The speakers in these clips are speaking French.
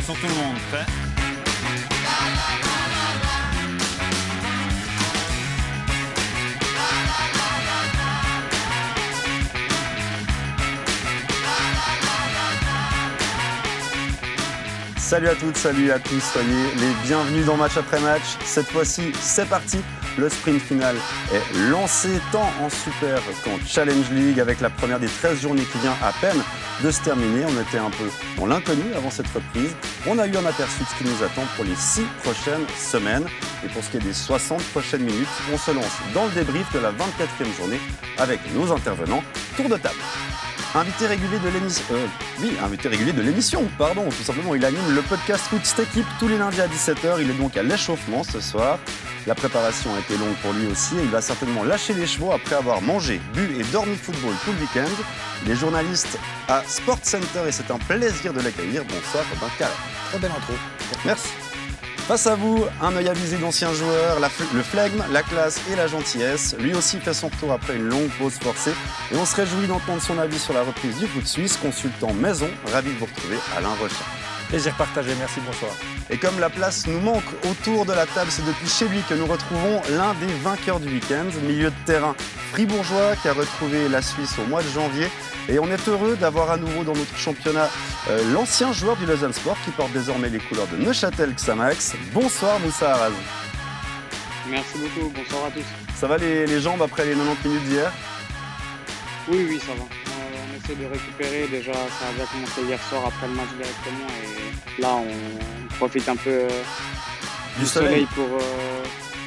Attention tout le monde, prêt? Salut à toutes, salut à tous, soyez les bienvenus dans Match après Match. Cette fois-ci, c'est parti. Le sprint final est lancé tant en Super qu'en Challenge League avec la première des 13 journées qui vient à peine de se terminer. On était un peu dans l'inconnu avant cette reprise. On a eu un aperçu de ce qui nous attend pour les 6 prochaines semaines. Et pour ce qui est des 60 prochaines minutes, on se lance dans le débrief de la 24e journée avec nos intervenants. Tour de table. Invité régulier de l'émission, tout simplement. Il anime le podcast Foot Équipe tous les lundis à 17h. Il est donc à l'échauffement ce soir. La préparation a été longue pour lui aussi et il va certainement lâcher les chevaux après avoir mangé, bu et dormi football tout le week-end. Il est journaliste à Sport Center et c'est un plaisir de l'accueillir. Bonsoir, Robin Carré. Très belle intro. Merci. Face à vous, un œil avisé d'anciens joueurs, le flegme, la classe et la gentillesse. Lui aussi fait son retour après une longue pause forcée. Et on se réjouit d'entendre son avis sur la reprise du foot suisse. Consultant maison, ravi de vous retrouver, Alain Rochat. Plaisir partagé, merci, bonsoir. Et comme la place nous manque autour de la table, c'est depuis chez lui que nous retrouvons l'un des vainqueurs du week-end, milieu de terrain fribourgeois qui a retrouvé la Suisse au mois de janvier. Et on est heureux d'avoir à nouveau dans notre championnat l'ancien joueur du Lausanne Sport qui porte désormais les couleurs de Neuchâtel Xamax. Bonsoir Moussa Arraz. Merci beaucoup, bonsoir à tous. Ça va les jambes après les 90 minutes d'hier? Oui, ça va. On essaie de récupérer. Déjà, ça a déjà commencé hier soir après le match directement. Et là, on profite un peu du soleil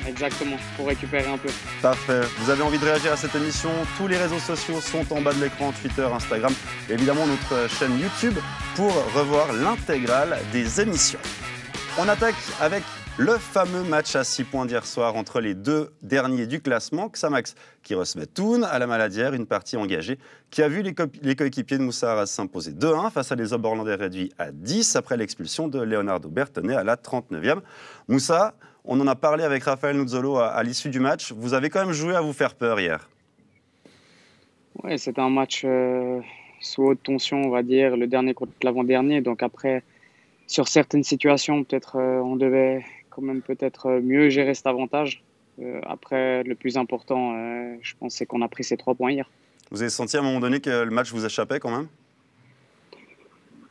exactement, pour récupérer un peu. Parfait. Vous avez envie de réagir à cette émission? Tous les réseaux sociaux sont en bas de l'écran, Twitter, Instagram et évidemment notre chaîne YouTube pour revoir l'intégrale des émissions. On attaque avec le fameux match à 6 points d'hier soir entre les deux derniers du classement. Xamax qui recevait Thun à la Maladière, une partie engagée qui a vu les coéquipiers de Moussa Arraz s'imposer 2-1 face à des Oberlandais réduits à 10 après l'expulsion de Leonardo Bertonnet à la 39e. Moussa, on en a parlé avec Raphaël Nuzzolo à l'issue du match. Vous avez quand même joué à vous faire peur hier. Oui, c'était un match sous haute tension, on va dire, le dernier contre l'avant-dernier. Donc après, sur certaines situations, peut-être on devait quand même peut-être mieux gérer cet avantage. Après, le plus important, je pense, c'est qu'on a pris ces 3 points hier. Vous avez senti à un moment donné que le match vous échappait quand même?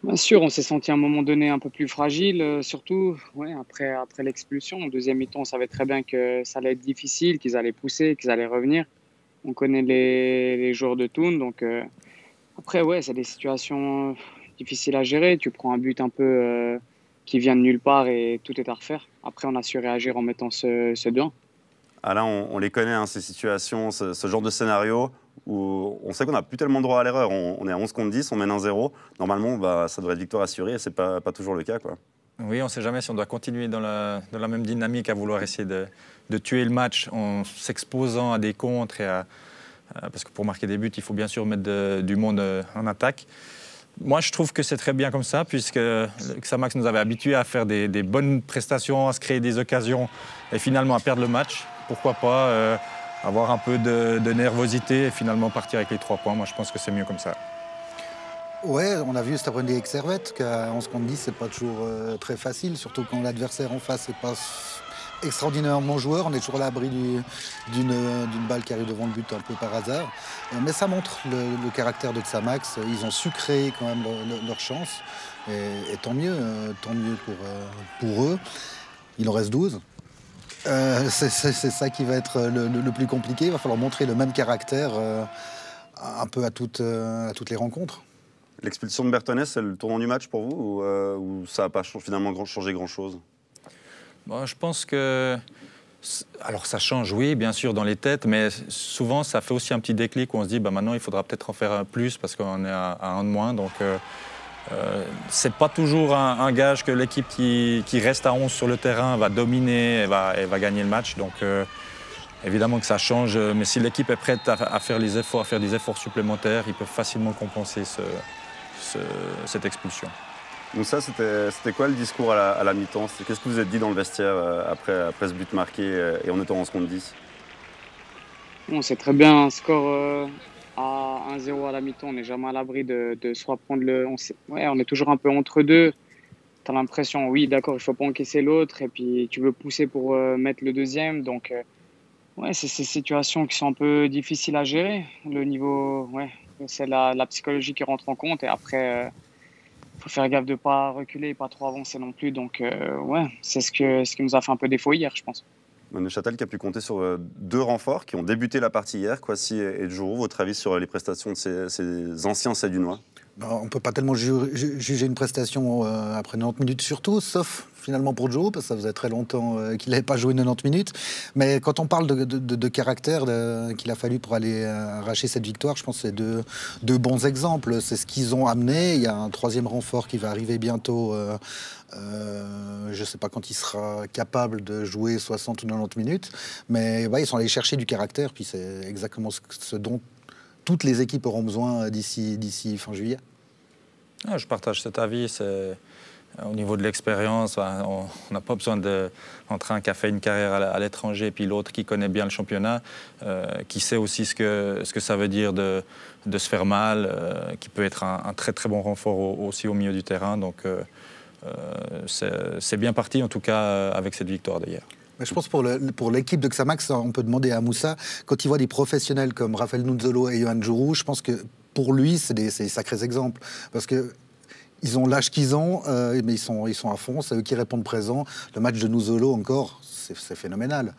Bien sûr, on s'est senti à un moment donné un peu plus fragile, surtout après l'expulsion. En deuxième mi-temps, on savait très bien que ça allait être difficile, qu'ils allaient pousser, qu'ils allaient revenir. On connaît les joueurs de Thun, donc après, c'est des situations difficiles à gérer. Tu prends un but un peu qui vient de nulle part et tout est à refaire. Après, on a su réagir en mettant ce 2-1. Là, on les connaît, ces situations, ce genre de scénario où on sait qu'on n'a plus tellement droit à l'erreur. On est à 11 contre 10, on mène 1-0. Normalement, ça devrait être victoire assurée et ce n'est pas toujours le cas, quoi. Oui, on ne sait jamais si on doit continuer dans la même dynamique à vouloir essayer de tuer le match en s'exposant à des contres. Parce que pour marquer des buts, il faut bien sûr mettre du monde en attaque. Moi, je trouve que c'est très bien comme ça, puisque Xamax nous avait habitués à faire des bonnes prestations, à se créer des occasions et finalement à perdre le match. Pourquoi pas avoir un peu de nervosité et finalement partir avec les 3 points. Moi, je pense que c'est mieux comme ça. Ouais, on a vu cet après-midi avec Servette qu'à 11 contre 10, c'est pas toujours très facile, surtout quand l'adversaire en face n'est pas extraordinairement joueur. On est toujours à l'abri d'une balle qui arrive devant le but un peu par hasard. Mais ça montre le caractère de Xamax. Ils ont su créer quand même leur chance. Et tant mieux pour eux. Il en reste 12. C'est ça qui va être le plus compliqué. Il va falloir montrer le même caractère un peu à toutes les rencontres. L'expulsion de Bertonnet, c'est le tournant du match pour vous ou ça n'a pas finalement changé grand-chose? Bon, je pense que... Alors ça change, oui, bien sûr, dans les têtes, mais souvent ça fait aussi un petit déclic où on se dit maintenant il faudra peut-être en faire un plus parce qu'on est à 1 de moins. Donc c'est pas toujours un gage que l'équipe qui reste à 11 sur le terrain va dominer et va gagner le match. Donc évidemment que ça change, mais si l'équipe est prête à faire les efforts, à faire des efforts supplémentaires, ils peuvent facilement compenser cette expulsion. Donc ça, c'était quoi le discours à la mi-temps? Qu'est-ce que vous êtes dit dans le vestiaire après ce but marqué et en étant 11 contre 10? On sait très bien un score à 1-0 à la mi-temps. On n'est jamais à l'abri de soit prendre le... On est toujours un peu entre deux. tu as l'impression, oui, d'accord, il ne faut pas encaisser l'autre, et puis tu veux pousser pour mettre le deuxième. Donc, ouais, c'est ces situations qui sont un peu difficiles à gérer. Le niveau, ouais, c'est la psychologie qui rentre en compte, et après, faut faire gaffe de ne pas reculer et pas trop avancer non plus. Donc, ouais, c'est ce qui nous a fait un peu défaut hier, je pense. Neuchâtel qui a pu compter sur 2 renforts qui ont débuté la partie hier, Kouassi et Djourou. Votre avis sur les prestations de ces anciens Sédunois? On ne peut pas tellement juger une prestation après 90 minutes surtout, sauf finalement pour Joe, parce que ça faisait très longtemps qu'il n'avait pas joué 90 minutes. Mais quand on parle de caractère qu'il a fallu pour aller arracher cette victoire, je pense que c'est deux bons exemples. C'est ce qu'ils ont amené. Il y a un 3e renfort qui va arriver bientôt. Je ne sais pas quand il sera capable de jouer 60 ou 90 minutes. Mais ouais, ils sont allés chercher du caractère, puis c'est exactement ce dont toutes les équipes auront besoin d'ici fin juillet. Ah, je partage cet avis. Au niveau de l'expérience, on n'a pas besoin d'entrer un qui a fait une carrière à l'étranger, puis l'autre qui connaît bien le championnat, qui sait aussi ce que ça veut dire de se faire mal, qui peut être un très très bon renfort aussi au milieu du terrain. Donc c'est bien parti en tout cas avec cette victoire d'hier. Je pense pour l'équipe de Xamax, on peut demander à Moussa, quand il voit des professionnels comme Raphaël Nuzzolo et Yohan Djourou, je pense que pour lui, c'est des sacrés exemples. Parce qu'ils ont l'âge qu'ils ont, mais ils sont à fond, c'est eux qui répondent présent. Le match de Nuzzolo encore, c'est phénoménal.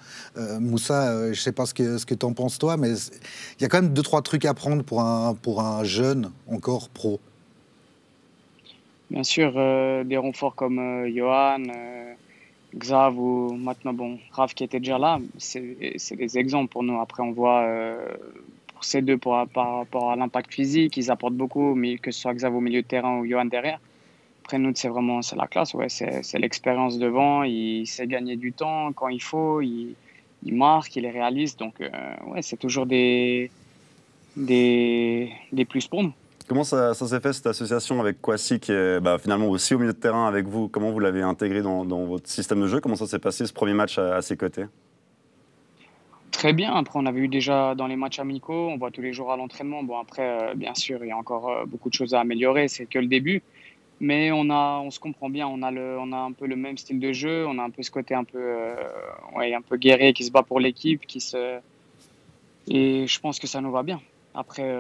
Moussa, je ne sais pas ce que tu en penses toi, mais il y a quand même 2-3 trucs à prendre pour un jeune encore pro. Bien sûr, des renforts comme Yohan, Xav ou maintenant, bon, Raph qui était déjà là, c'est des exemples pour nous. Après, on voit pour ces deux, par rapport à l'impact physique, ils apportent beaucoup, mais que ce soit Xav au milieu de terrain ou Yohan derrière. Après, nous, c'est la classe, ouais, c'est l'expérience devant. Il sait gagner du temps quand il faut, il marque, il est réaliste. Donc, ouais, c'est toujours des plus pour nous. Comment ça s'est fait cette association avec Kouassi qui est finalement aussi au milieu de terrain avec vous? Comment vous l'avez intégré dans votre système de jeu? Comment ça s'est passé ce premier match à ses côtés? Très bien. Après, on avait eu déjà dans les matchs amicaux, on voit tous les jours à l'entraînement. Bon, après, bien sûr, il y a encore beaucoup de choses à améliorer. C'est que le début. Mais on se comprend bien. On a un peu le même style de jeu. On a un peu ce côté un peu guerrier qui se bat pour l'équipe. Et je pense que ça nous va bien. Après,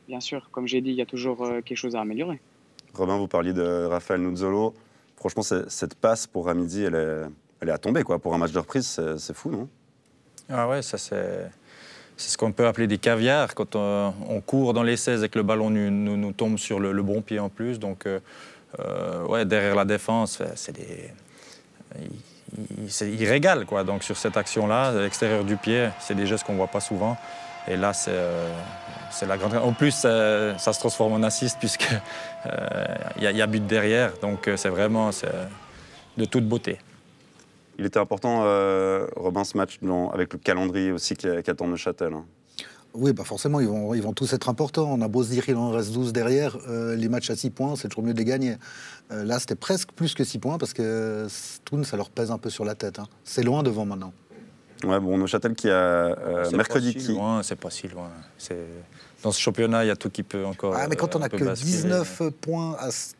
bien sûr, comme j'ai dit, il y a toujours quelque chose à améliorer. Robin, vous parliez de Raphaël Nuzzolo. Franchement, cette passe pour Ramidi, elle est à tomber, quoi. Pour un match de reprise, c'est fou, non? Ah ouais, ça c'est ce qu'on peut appeler des caviars, quand on court dans les 16 et que le ballon nous tombe sur le bon pied en plus. Donc, ouais, derrière la défense, il régale, quoi. Donc, sur cette action-là, à l'extérieur du pied, c'est des gestes qu'on ne voit pas souvent. Et là, c'est la grande... En plus, ça se transforme en assist puisqu'il y a but derrière. Donc, c'est vraiment de toute beauté. Il était important, Robin, ce match avec le calendrier aussi qui attend Neuchâtel. Hein. Oui, forcément, ils vont tous être importants. On a beau se dire qu'il en reste 12 derrière, les matchs à 6 points, c'est toujours mieux de les gagner. Là, c'était presque plus que 6 points parce que Thun, ça leur pèse un peu sur la tête. Hein. C'est loin devant maintenant. Ouais, bon, Neuchâtel qui a mercredi qui... C'est pas si loin. Dans ce championnat, il y a tout qui peut encore... mais quand on n'a que 19 points à cette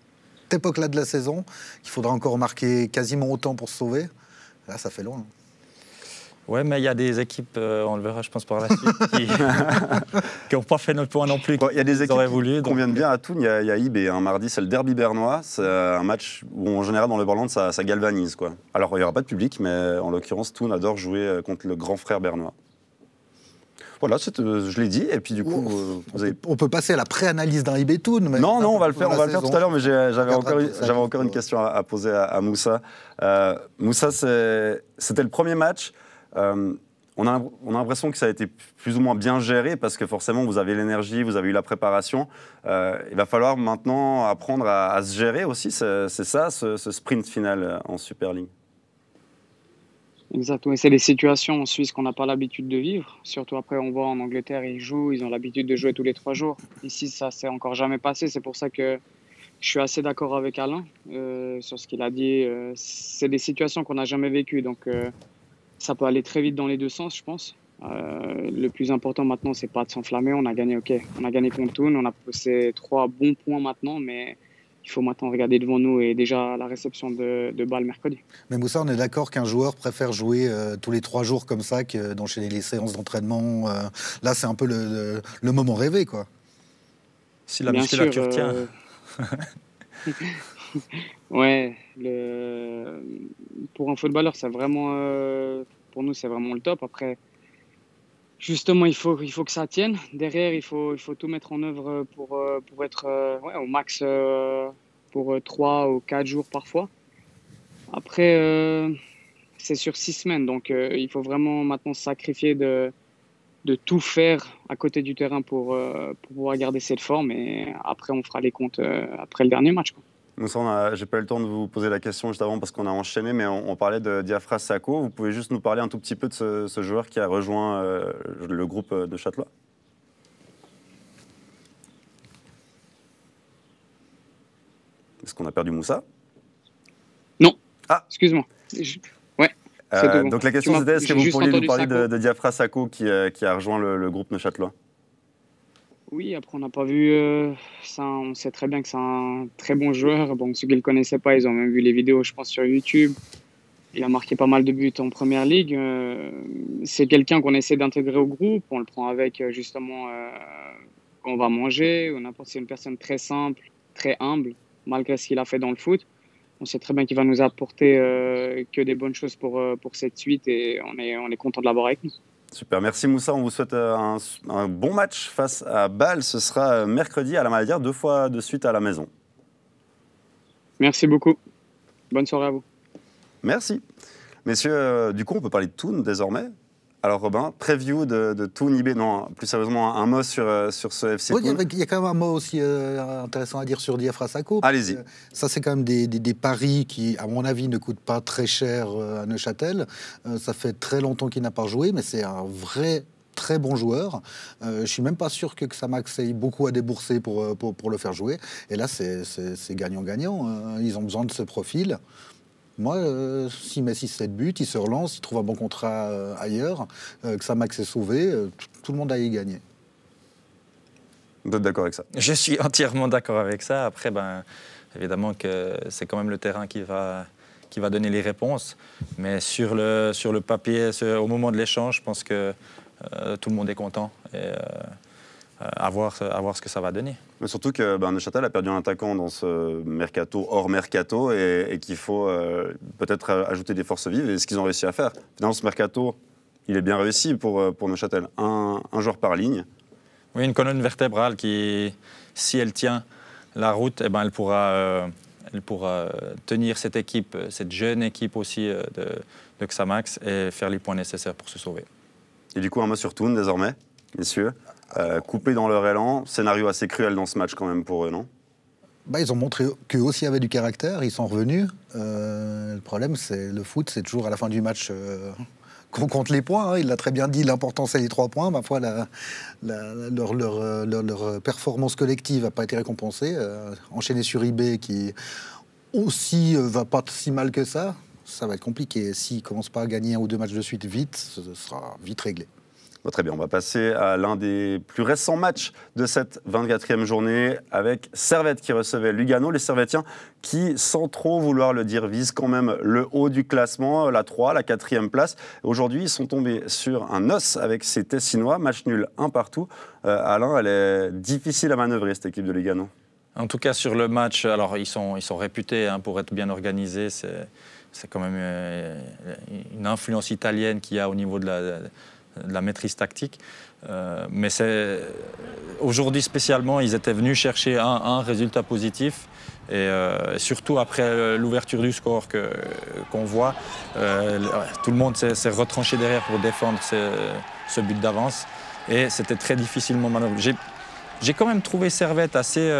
époque-là de la saison, il faudra encore marquer quasiment autant pour se sauver. Là, ça fait loin. Ouais, mais il y a des équipes, on le verra, je pense, par la suite, qui n'ont pas fait notre point non plus. Bon, il y a des équipes qui conviennent bien à Thun. Il y a IB, un mardi, c'est le derby bernois. C'est un match où, en général, dans le Borland, ça galvanise, quoi. Alors, il n'y aura pas de public, mais en l'occurrence, Thun adore jouer contre le grand frère bernois. Voilà, je l'ai dit, et puis du coup... On peut passer à la pré-analyse d'un IB Thun. Non, on va le faire tout à l'heure, mais j'avais encore une question à poser à Moussa. Moussa, c'était le premier match. On a l'impression que ça a été plus ou moins bien géré, parce que forcément, vous avez l'énergie, vous avez eu la préparation. Il va falloir maintenant apprendre à se gérer aussi, c'est ça, ce sprint final en Super League. Exactement, c'est des situations en Suisse qu'on n'a pas l'habitude de vivre. Surtout après, on voit en Angleterre, ils ont l'habitude de jouer tous les 3 jours. Ici, ça s'est encore jamais passé. C'est pour ça que je suis assez d'accord avec Alain sur ce qu'il a dit. C'est des situations qu'on n'a jamais vécues, donc ça peut aller très vite dans les deux sens, je pense. Le plus important maintenant, c'est pas de s'enflammer. On a gagné, on a gagné contre Thun. On a posé 3 bons points maintenant, mais il il faut maintenant regarder devant nous et déjà la réception de balles mercredi. Mais Moussa, on est d'accord qu'un joueur préfère jouer tous les 3 jours comme ça que d'enchaîner les séances d'entraînement. Là, c'est un peu le moment rêvé, quoi. Si la Bien musculature sûr, tient. Ouais, pour un footballeur, c'est vraiment, pour nous, c'est vraiment le top. Après, justement, il faut que ça tienne. Derrière, il faut tout mettre en œuvre pour être ouais, au max pour 3 ou 4 jours parfois. Après, c'est sur 6 semaines, donc il faut vraiment maintenant se sacrifier de tout faire à côté du terrain pour pouvoir garder cette forme. Et après, on fera les comptes après le dernier match, quoi. Moussa, j'ai pas eu le temps de vous poser la question juste avant parce qu'on a enchaîné, mais on parlait de Diafra Sakho. Vous pouvez juste nous parler un tout petit peu de ce joueur qui a rejoint le groupe de Châtelois? Est-ce qu'on a perdu Moussa? Non. Ah. Excuse-moi. Ouais. C'est tout bon. Donc la question c'était, est-ce que vous juste pourriez nous entendu parler Sakho. de Diafra Sakho qui a rejoint le groupe Neuchâtelois? Oui, après on n'a pas vu ça, on sait très bien que c'est un très bon joueur. Bon, ceux qui ne le connaissaient pas, ils ont même vu les vidéos, je pense, sur YouTube. Il a marqué pas mal de buts en première ligue. C'est quelqu'un qu'on essaie d'intégrer au groupe. On le prend avec justement quand on va manger ou n'importe. C'est une personne très simple, très humble, malgré ce qu'il a fait dans le foot. On sait très bien qu'il va nous apporter que des bonnes choses pour cette suite et on est content de l'avoir avec nous. Super, merci Moussa. On vous souhaite un bon match face à Bâle. Ce sera mercredi à la Maladière, 2 fois de suite à la maison. Merci beaucoup. Bonne soirée à vous. Merci. Messieurs, du coup, on peut parler de Thun désormais. Alors Robin, preview de Thun IB, non, plus sérieusement, un mot sur ce FC Oui, Thun. il y a quand même un mot aussi intéressant à dire sur Diafra Sakho. Allez-y. Ça, c'est quand même des paris qui, à mon avis, ne coûtent pas très cher à Neuchâtel. Ça fait très longtemps qu'il n'a pas joué, mais c'est un vrai très bon joueur. Je suis même pas sûr que Xamax ait beaucoup à débourser pour le faire jouer. Et là, c'est gagnant-gagnant. Ils ont besoin de ce profil. Moi, s'il met 6-7 buts, il se relance, il trouve un bon contrat ailleurs, Xamax est sauvé, tout le monde a y gagné. Vous êtes d'accord avec ça? Je suis entièrement d'accord avec ça. Après, évidemment que c'est quand même le terrain qui va donner les réponses. Mais sur le papier, au moment de l'échange, je pense que tout le monde est content. Et à voir ce que ça va donner. Mais surtout que Neuchâtel a perdu un attaquant dans ce mercato hors mercato et qu'il faut peut-être ajouter des forces vives. Et ce qu'ils ont réussi à faire. Finalement, ce mercato, il est bien réussi pour Neuchâtel. Un joueur par ligne. Oui, une colonne vertébrale qui, si elle tient la route, eh ben, elle pourra tenir cette équipe, cette jeune équipe aussi de Xamax et faire les points nécessaires pour se sauver. Et du coup, un mot sur Thun désormais, messieurs. Coupés dans leur élan, scénario assez cruel dans ce match quand même pour eux, non? Ils ont montré qu'eux aussi avaient du caractère, ils sont revenus. Le problème, c'est le foot, c'est toujours à la fin du match qu'on compte les points. Hein. Il l'a très bien dit, l'important c'est les 3 points. Ma foi, leur performance collective n'a pas été récompensée. Enchaîné sur eBay qui aussi va pas si mal que ça va être compliqué. S'ils ne commencent pas à gagner 1 ou 2 matchs de suite vite, ce sera vite réglé. Très bien, on va passer à l'un des plus récents matchs de cette 24e journée avec Servette qui recevait Lugano. Les Servettiens qui, sans trop vouloir le dire, visent quand même le haut du classement, la 3, la 4e place. Aujourd'hui, ils sont tombés sur un os avec ces Tessinois, match nul 1 partout. Alain, elle est difficile à manœuvrer cette équipe de Lugano. En tout cas, sur le match, alors ils sont réputés pour être bien organisés. C'est quand même une influence italienne qu'il y a au niveau de la maîtrise tactique. Mais aujourd'hui spécialement, ils étaient venus chercher un résultat positif. Et surtout après l'ouverture du score qu'on voit, tout le monde s'est retranché derrière pour défendre ce but d'avance. Et c'était très difficilement manœuvré. J'ai quand même trouvé Servette assez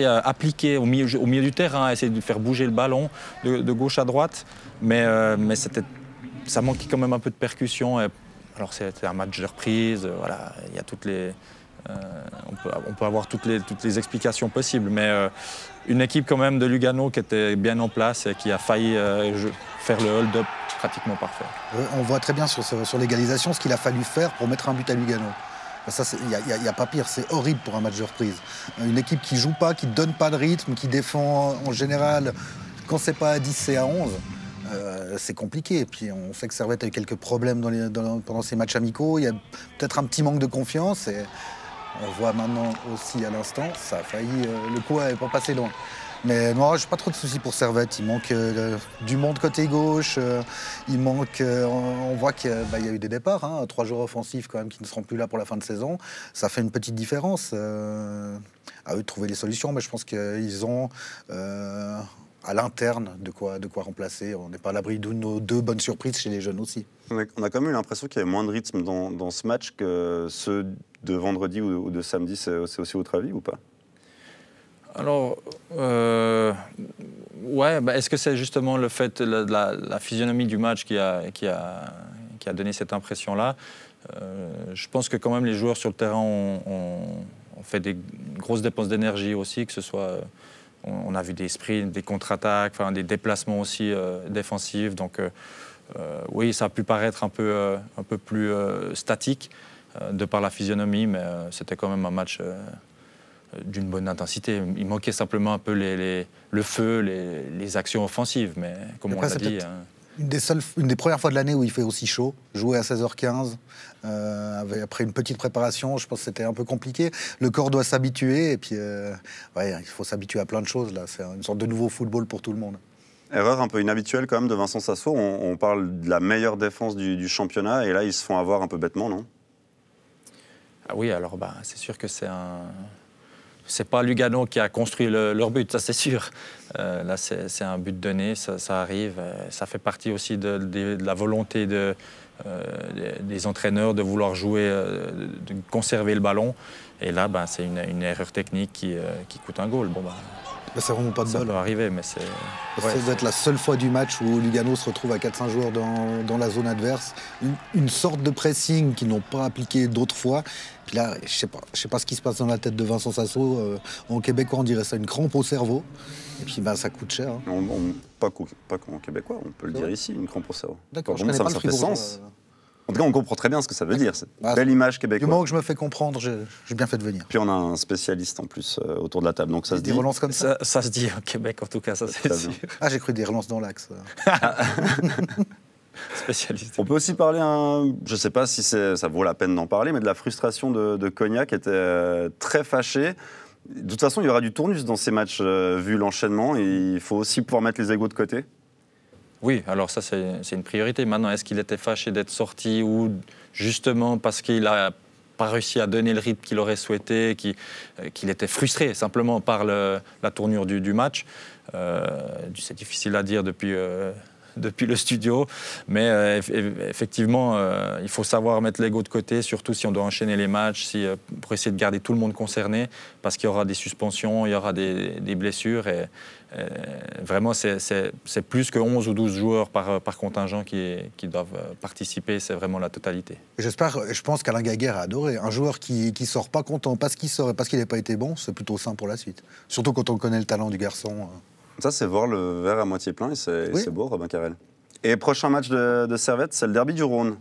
appliqué au milieu du terrain, à essayer de faire bouger le ballon de gauche à droite. Mais ça manquait quand même un peu de percussion. Alors c'était un match de reprise, voilà, il y a on peut avoir toutes les explications possibles, mais une équipe quand même de Lugano qui était bien en place et qui a failli faire le hold-up pratiquement parfait. On voit très bien sur l'égalisation ce qu'il a fallu faire pour mettre un but à Lugano. Il n'y a pas pire, c'est horrible pour un match de reprise. Une équipe qui joue pas, qui ne donne pas de rythme, qui défend en général, quand c'est pas à 10, c'est à 11. C'est compliqué. Et puis on sait que Servette a eu quelques problèmes pendant ces matchs amicaux. Il y a peut-être un petit manque de confiance. Et on voit maintenant aussi à l'instant, ça a failli. Le coup n'est pas passé loin. Mais non, j'ai pas trop de soucis pour Servette. Il manque du monde côté gauche. Il manque. On voit qu'il y a eu des départs. 3 joueurs offensifs quand même qui ne seront plus là pour la fin de saison. Ça fait une petite différence. À eux de trouver les solutions. Mais je pense qu'ils ont à l'interne de quoi remplacer. On n'est pas à l'abri d'une ou 2 bonnes surprises chez les jeunes aussi. On a quand même eu l'impression qu'il y avait moins de rythme dans ce match que ceux de vendredi ou de samedi. C'est aussi votre avis ou pas? Alors, ouais, est-ce que c'est justement le fait, la physionomie du match qui a donné cette impression-là? Je pense que quand même les joueurs sur le terrain ont fait des grosses dépenses d'énergie aussi, que ce soit... On a vu des sprints, des contre-attaques, des déplacements aussi défensifs. Donc oui, ça a pu paraître un peu plus statique de par la physionomie, mais c'était quand même un match d'une bonne intensité. Il manquait simplement un peu le feu, les actions offensives. Mais comme après, on l'a dit... Une des premières fois de l'année où il fait aussi chaud, jouer à 16h15, après une petite préparation, je pense que c'était un peu compliqué. Le corps doit s'habituer, et puis il faut s'habituer à plein de choses. Là, c'est une sorte de nouveau football pour tout le monde. Erreur un peu inhabituelle quand même de Vincent Sasso. On parle de la meilleure défense du championnat, et là, ils se font avoir un peu bêtement, non? Ah oui, alors c'est sûr que c'est pas Lugano qui a construit leur but, ça c'est sûr. Là, c'est un but donné, ça arrive. Ça fait partie aussi de la volonté des entraîneurs de vouloir jouer, de conserver le ballon. Et là, c'est une erreur technique qui coûte un goal. C'est vraiment pas de bol. Ça peut arriver, mais c'est... Ça doit être la seule fois du match où Lugano se retrouve à 4-5 joueurs dans la zone adverse. Une sorte de pressing qu'ils n'ont pas appliqué d'autres fois. Puis là, je sais pas ce qui se passe dans la tête de Vincent Sasso. En québécois, on dirait ça une crampe au cerveau. Et puis ça coûte cher. Pas qu'en québécois, on peut le dire ici, une crampe au cerveau. D'accord, ça fait sens. En tout cas, on comprend très bien ce que ça veut dire. C'est une belle image québécoise. Du moment que je me fais comprendre, j'ai bien fait de venir. Puis on a un spécialiste en plus autour de la table, donc ça se dit. Des relances comme ça. Ça se dit au Québec, en tout cas, ça c'est sûr. Ah, j'ai cru des relances dans l'axe. Spécialiste. On peut aussi parler, je ne sais pas si ça vaut la peine d'en parler, mais de la frustration de Cognac qui était très fâché. De toute façon, il y aura du tournus dans ces matchs, vu l'enchaînement. Il faut aussi pouvoir mettre les égos de côté. Oui, alors ça, c'est une priorité. Maintenant, est-ce qu'il était fâché d'être sorti ou justement parce qu'il n'a pas réussi à donner le rythme qu'il aurait souhaité, qu'il était frustré simplement par la tournure du match? C'est difficile à dire depuis le studio, mais effectivement, il faut savoir mettre l'ego de côté, surtout si on doit enchaîner les matchs, pour essayer de garder tout le monde concerné, parce qu'il y aura des suspensions, il y aura des blessures, et vraiment, c'est plus que 11 ou 12 joueurs par contingent qui doivent participer, c'est vraiment la totalité. Je pense qu'Alain Gaguerre a adoré. Un joueur qui sort pas content parce qu'il sort et parce qu'il n'a pas été bon, c'est plutôt sain pour la suite. Surtout quand on connaît le talent du garçon. Ça, c'est voir le verre à moitié plein et c'est beau, Robin Carrel. Et prochain match de Servette, c'est le derby du Rhône.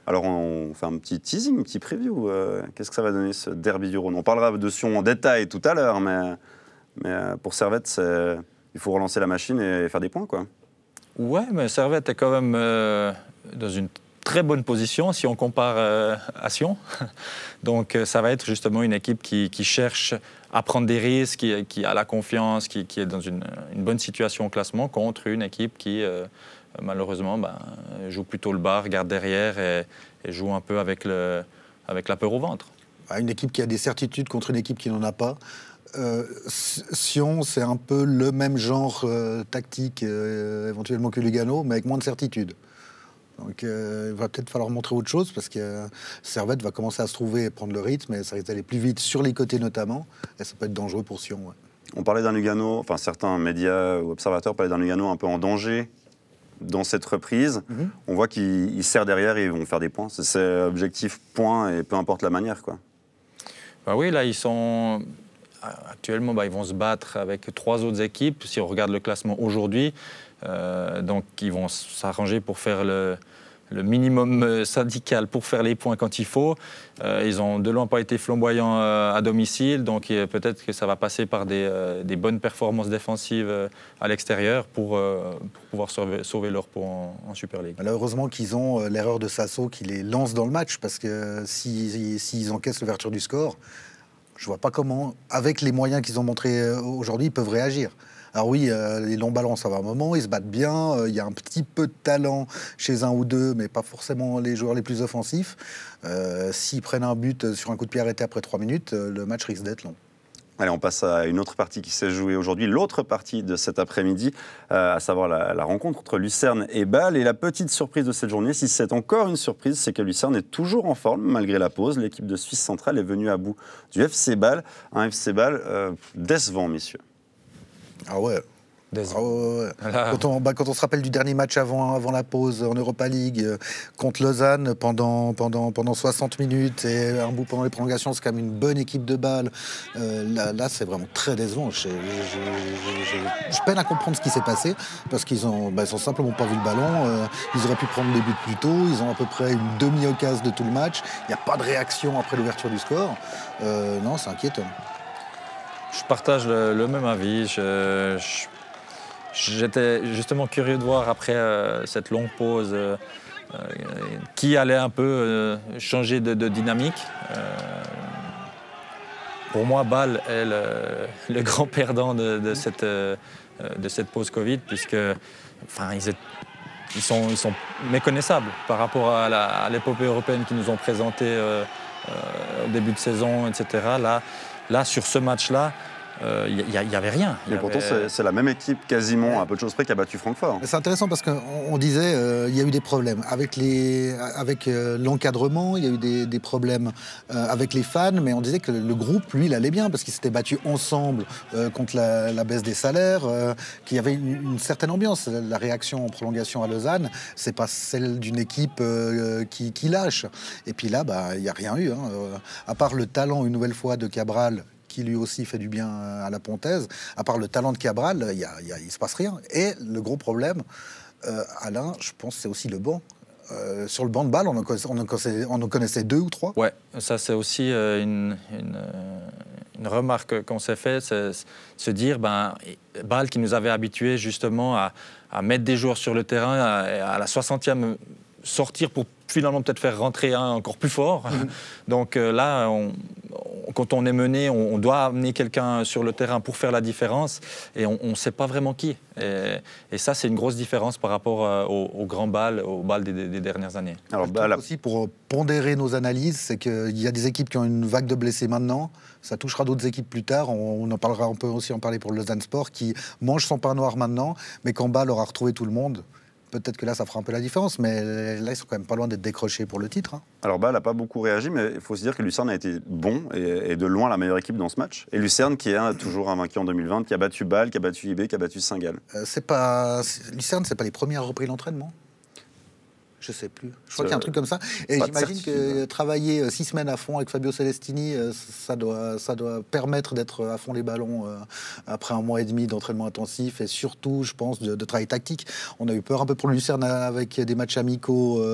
Alors, on fait un petit teasing, un petit preview. Qu'est-ce que ça va donner, ce derby du Rhône? On parlera de Sion en détail tout à l'heure, mais pour Servette, il faut relancer la machine et faire des points, quoi. Ouais, mais Servette est quand même dans une très bonne position si on compare à Sion. Donc ça va être justement une équipe qui cherche à prendre des risques, qui a la confiance, qui est dans une bonne situation au classement contre une équipe qui malheureusement joue plutôt le bas, regarde derrière et joue un peu avec la peur au ventre. Une équipe qui a des certitudes contre une équipe qui n'en a pas. Sion, c'est un peu le même genre tactique éventuellement que Lugano, mais avec moins de certitude. Donc il va peut-être falloir montrer autre chose parce que Servette va commencer à se trouver et prendre le rythme et ça risque d'aller plus vite sur les côtés notamment et ça peut être dangereux pour Sion. Ouais. On parlait d'un Lugano, enfin certains médias ou observateurs parlaient d'un Lugano un peu en danger dans cette reprise. On voit qu'ils serrent derrière et ils vont faire des points. C'est objectif point et peu importe la manière, quoi. Oui, là ils sont... Actuellement, ils vont se battre avec 3 autres équipes, si on regarde le classement aujourd'hui. Donc, ils vont s'arranger pour faire minimum syndical pour faire les points quand il faut. Ils ont de loin pas été flamboyants à domicile, donc peut-être que ça va passer par des bonnes performances défensives à l'extérieur pour pouvoir sauver leur peau en Super League. Là, heureusement qu'ils ont l'erreur de Sasso qui les lance dans le match, parce que s'ils encaissent l'ouverture du score, je vois pas comment, avec les moyens qu'ils ont montrés aujourd'hui, ils peuvent réagir. Alors oui, les longs ballons, ça va un moment, ils se battent bien, il y a un petit peu de talent chez un ou deux, mais pas forcément les joueurs les plus offensifs. S'ils prennent un but sur un coup de pied arrêté après 3 minutes, le match risque d'être long. Allez, on passe à une autre partie qui s'est jouée aujourd'hui, l'autre partie de cet après-midi, à savoir la rencontre entre Lucerne et Bâle. Et la petite surprise de cette journée, si c'est encore une surprise, c'est que Lucerne est toujours en forme malgré la pause. L'équipe de Suisse centrale est venue à bout du FC Bâle, un FC Bâle décevant, messieurs. Ah ouais. Quand on se rappelle du dernier match avant la pause en Europa League contre Lausanne pendant 60 minutes et un bout pendant les prolongations, c'est quand même une bonne équipe de Bâle. Là, c'est vraiment très décevant. Je peine à comprendre ce qui s'est passé parce qu'ils ont simplement pas vu le ballon. Ils auraient pu prendre les buts plus tôt. Ils ont à peu près une demi-occasion de tout le match. Il n'y a pas de réaction après l'ouverture du score. Non, c'est inquiétant. Je partage le même avis. J'étais justement curieux de voir après cette longue pause qui allait un peu changer de dynamique. Pour moi, Bâle est le grand perdant de cette pause Covid, puisque ils sont méconnaissables par rapport à l'épopée européenne qu'ils nous ont présentée au début de saison, etc. Là, sur ce match-là, il n'y avait rien. Mais pourtant, c'est la même équipe quasiment, à peu de choses près, qui a battu Francfort. C'est intéressant parce qu'on disait il y a eu des problèmes avec l'encadrement, il y a eu des problèmes avec les fans, mais on disait que le groupe, lui, il allait bien parce qu'ils s'étaient battus ensemble contre la baisse des salaires, qu'il y avait une certaine ambiance. La réaction en prolongation à Lausanne, c'est pas celle d'une équipe qui lâche. Et puis là, il n'y a rien eu. À part le talent, une nouvelle fois, de Cabral, qui lui aussi fait du bien à la Pontaise. À part le talent de Cabral, il ne se passe rien. Et le gros problème, Alain, je pense, c'est aussi le banc. Sur le banc de Bâle, on en connaissait 2 ou 3. Ouais, ça c'est aussi une remarque qu'on s'est fait, c'est se dire, Bâle qui nous avait habitués justement à mettre des joueurs sur le terrain, à la 60e sortir pour finalement peut-être faire rentrer un encore plus fort. Donc là, quand on est mené, on doit amener quelqu'un sur le terrain pour faire la différence et on ne sait pas vraiment qui. Et ça, c'est une grosse différence par rapport au grand Bâle, au Bâle des dernières années. Alors, aussi, pour pondérer nos analyses, c'est qu'il y a des équipes qui ont une vague de blessés maintenant. Ça touchera d'autres équipes plus tard. On peut aussi en parler pour le Lausanne Sport, qui mange son pain noir maintenant, mais quand Bâle aura retrouvé tout le monde, peut-être que là, ça fera un peu la différence, mais là, ils sont quand même pas loin d'être décrochés pour le titre. Alors, Bâle n'a pas beaucoup réagi, mais il faut se dire que Lucerne a été bon et de loin la meilleure équipe dans ce match. Et Lucerne, qui est toujours invaincu en 2020, qui a battu Bâle, qui a battu IB, qui a battu Saint-Gall. Lucerne, c'est pas les premiers à repris l'entraînement ? Je sais plus. Je crois qu'il y a un truc comme ça. Et j'imagine que travailler 6 semaines à fond avec Fabio Celestini, ça doit permettre d'être à fond les ballons après un mois et demi d'entraînement intensif et surtout, je pense, de travail tactique. On a eu peur un peu pour Lucerne avec des matchs amicaux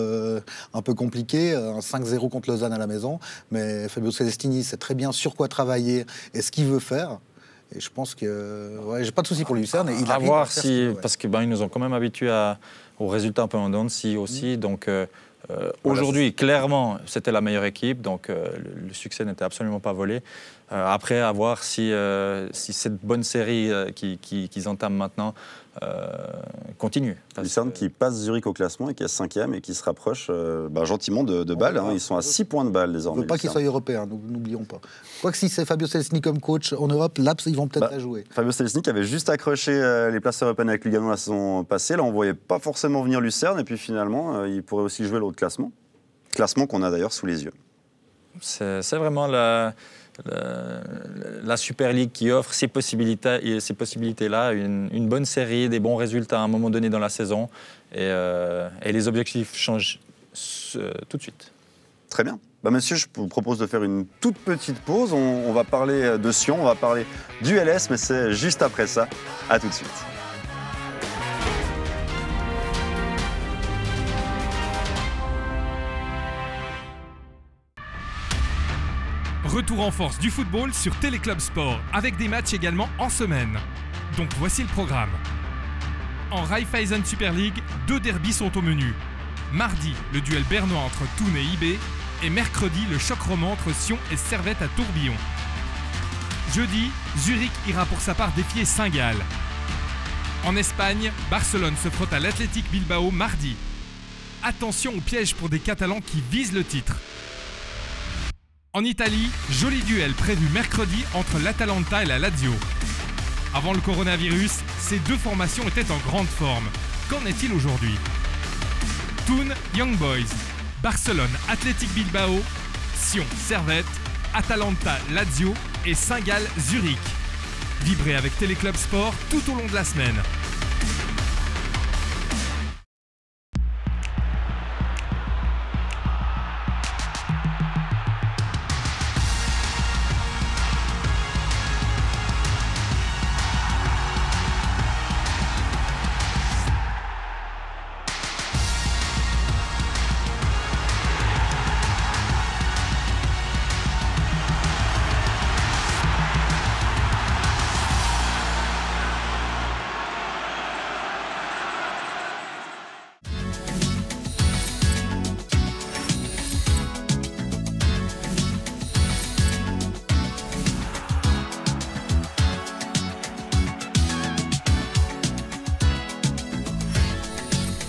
un peu compliqués, un 5-0 contre Lausanne à la maison. Mais Fabio Celestini sait très bien sur quoi travailler et ce qu'il veut faire. Et je pense que j'ai pas de souci pour Lucerne. À voir parce qu'ils nous ont quand même habitués aux résultats un peu en dents de scie aussi. Donc aujourd'hui, clairement, c'était la meilleure équipe. Donc le succès n'était absolument pas volé. Après, à voir si cette bonne série qu'ils entament maintenant continue. Lucerne qui passe Zurich au classement et qui est 5e et qui se rapproche gentiment de Bâle. Ils sont à 6 points de Bâle désormais. On ne veut pas qu'ils soient européens, n'oublions pas. Quoique si c'est Fabio Celestini comme coach en Europe, là, ils vont peut-être la jouer. Fabio Celestini qui avait juste accroché les places européennes avec Lugano la saison passée. Là, on ne voyait pas forcément venir Lucerne et puis finalement, il pourrait aussi jouer l'autre classement. Classement qu'on a d'ailleurs sous les yeux. C'est vraiment la Super League qui offre ces possibilités-là, une bonne série, des bons résultats à un moment donné dans la saison et les objectifs changent tout de suite. Très bien. Messieurs, je vous propose de faire une toute petite pause. On va parler de Sion, on va parler du LS, mais c'est juste après ça. À tout de suite. retour en force du football sur Téléclub Sport, avec des matchs également en semaine. Donc voici le programme. En Raiffeisen Super League, 2 derbys sont au menu. Mardi, le duel bernois entre Thun et IB. Et mercredi, le choc roman entre Sion et Servette à Tourbillon. Jeudi, Zurich ira pour sa part défier Saint-Gall. En Espagne, Barcelone se frotte à l'Athletic Bilbao mardi. Attention au piège pour des Catalans qui visent le titre. En Italie, joli duel prévu mercredi entre l'Atalanta et la Lazio. Avant le coronavirus, ces 2 formations étaient en grande forme. Qu'en est-il aujourd'hui? Thun, Young Boys. Barcelone, Athletic Bilbao. Sion, Servette. Atalanta, Lazio. Et Saint-Gall, Zurich. Vibrez avec Téléclub Sport tout au long de la semaine.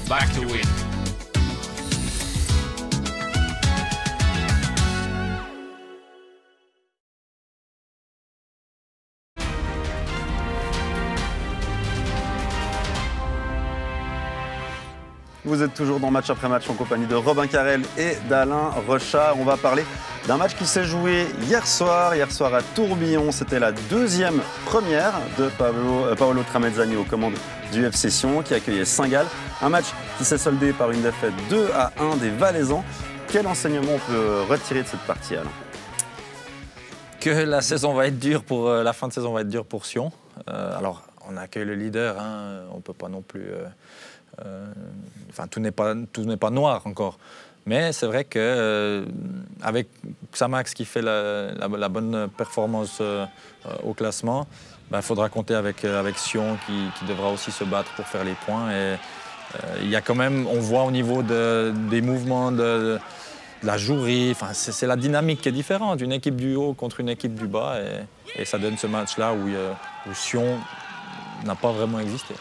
Back to win. Vous êtes toujours dans Match après match en compagnie de Robin Carrel et d'Alain Rochard. On va parler d'un match qui s'est joué hier soir à Tourbillon. C'était la 2e première de Paolo Tramezzani aux commandes du FC Sion qui accueillait Saint-Gall. Un match qui s'est soldé par une défaite 2-1 des Valaisans. Quel enseignement on peut retirer de cette partie, Alain? Que la saison va être dure la fin de saison va être dure pour Sion. Alors, on accueille le leader, hein, on ne peut pas non plus... tout n'est pas noir encore. Mais c'est vrai qu'avec Xamax qui fait la bonne performance au classement, il faudra compter avec Sion qui devra aussi se battre pour faire les points. Et il y a quand même, on voit au niveau des mouvements de la jouerie, c'est la dynamique qui est différente, une équipe du haut contre une équipe du bas. Et ça donne ce match-là où Sion n'a pas vraiment existé.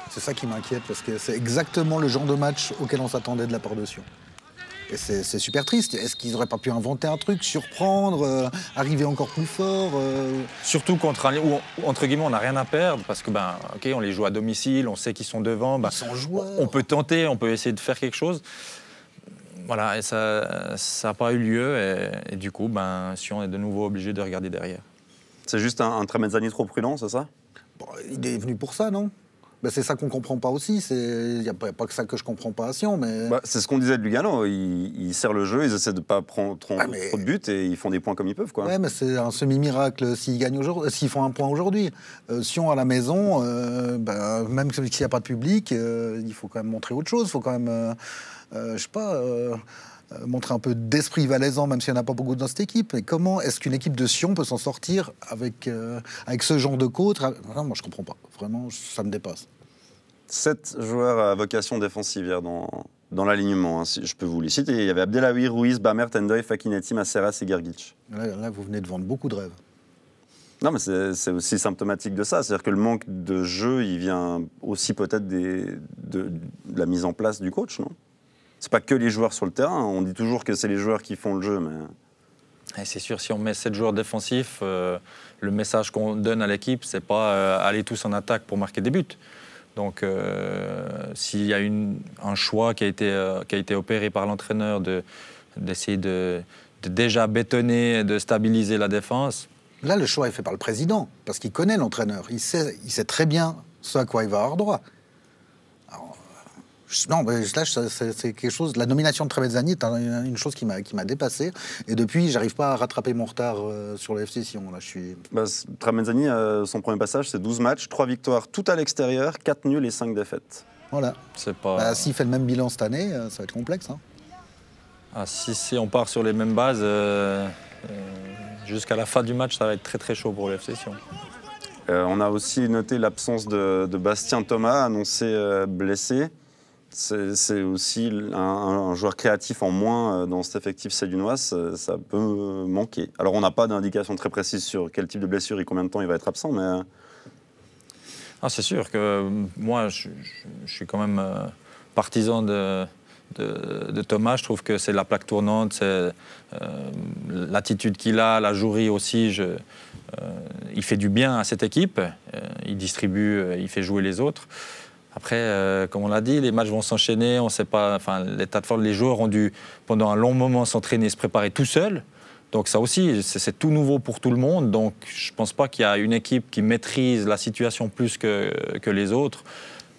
C'est ça qui m'inquiète, parce que c'est exactement le genre de match auquel on s'attendait de la part de Sion. Et c'est super triste. Est-ce qu'ils n'auraient pas pu inventer un truc, surprendre, arriver encore plus fort Surtout contre un où, entre guillemets, on n'a rien à perdre, parce que, on les joue à domicile, on sait qu'ils sont devant. Ils sont joueurs. On peut tenter, on peut essayer de faire quelque chose. Voilà, et ça n'a pas eu lieu. Et du coup, Sion est de nouveau obligé de regarder derrière. C'est juste un Tramezzani trop prudent, c'est ça? Il est venu pour ça, non? C'est ça qu'on ne comprend pas aussi. Il n'y a pas que ça que je ne comprends pas à Sion. Mais... c'est ce qu'on disait de Lugano. Ils serrent le jeu, ils essaient de ne pas prendre trop de buts et ils font des points comme ils peuvent. Ouais, mais c'est un semi-miracle s'ils font un point aujourd'hui. Sion à la maison, même s'il n'y a pas de public, il faut quand même montrer autre chose. Il faut quand même, montrer un peu d'esprit valaisan, même s'il n'y en a pas beaucoup dans cette équipe. Et comment est-ce qu'une équipe de Sion peut s'en sortir avec ce genre de coach? Moi, je ne comprends pas. Vraiment, ça me dépasse. 7 joueurs à vocation défensive hier dans l'alignement, hein, si je peux vous les citer. Il y avait Abdelawi, Ruiz, Bamer, Tendoy, Fakinetti, Masseras et Gergic. Là, vous venez de vendre beaucoup de rêves. Non, mais c'est aussi symptomatique de ça. C'est-à-dire que le manque de jeu, il vient aussi peut-être de la mise en place du coach, non? C'est pas que les joueurs sur le terrain. On dit toujours que c'est les joueurs qui font le jeu, mais... C'est sûr, si on met 7 joueurs défensifs, le message qu'on donne à l'équipe, c'est pas aller tous en attaque pour marquer des buts. Donc, s'il y a un choix qui a été opéré par l'entraîneur d'essayer de déjà bétonner, de stabiliser la défense. Là, le choix est fait par le président, parce qu'il connaît l'entraîneur. Il sait très bien ce à quoi il va avoir droit. Non, mais là, c'est quelque chose... La nomination de Tramezzani est une chose qui m'a dépassé. Et depuis, j'arrive pas à rattraper mon retard sur le FC Sion. Là, je suis... Tramezzani, son premier passage, c'est 12 matchs, 3 victoires, tout à l'extérieur, 4 nuls et 5 défaites. Voilà. C'est pas... S'il fait le même bilan cette année, ça va être complexe. Hein. Si on part sur les mêmes bases, Jusqu'à la fin du match, ça va être très très chaud pour le FC Sion. On a aussi noté l'absence de Bastien Thomas, annoncé blessé. C'est aussi un joueur créatif en moins dans cet effectif sédunois, ça peut manquer. Alors on n'a pas d'indication très précise sur quel type de blessure et combien de temps il va être absent, mais... C'est sûr que moi, je suis quand même partisan de Thomas. Je trouve que c'est la plaque tournante, c'est l'attitude qu'il a, la jouerie aussi. Il fait du bien à cette équipe, il distribue, il fait jouer les autres. Après, comme on l'a dit, les matchs vont s'enchaîner, on sait pas, l'état de forme, les joueurs ont dû, pendant un long moment, s'entraîner, se préparer tout seuls. Donc ça aussi, c'est tout nouveau pour tout le monde. Donc je ne pense pas qu'il y a une équipe qui maîtrise la situation plus que les autres.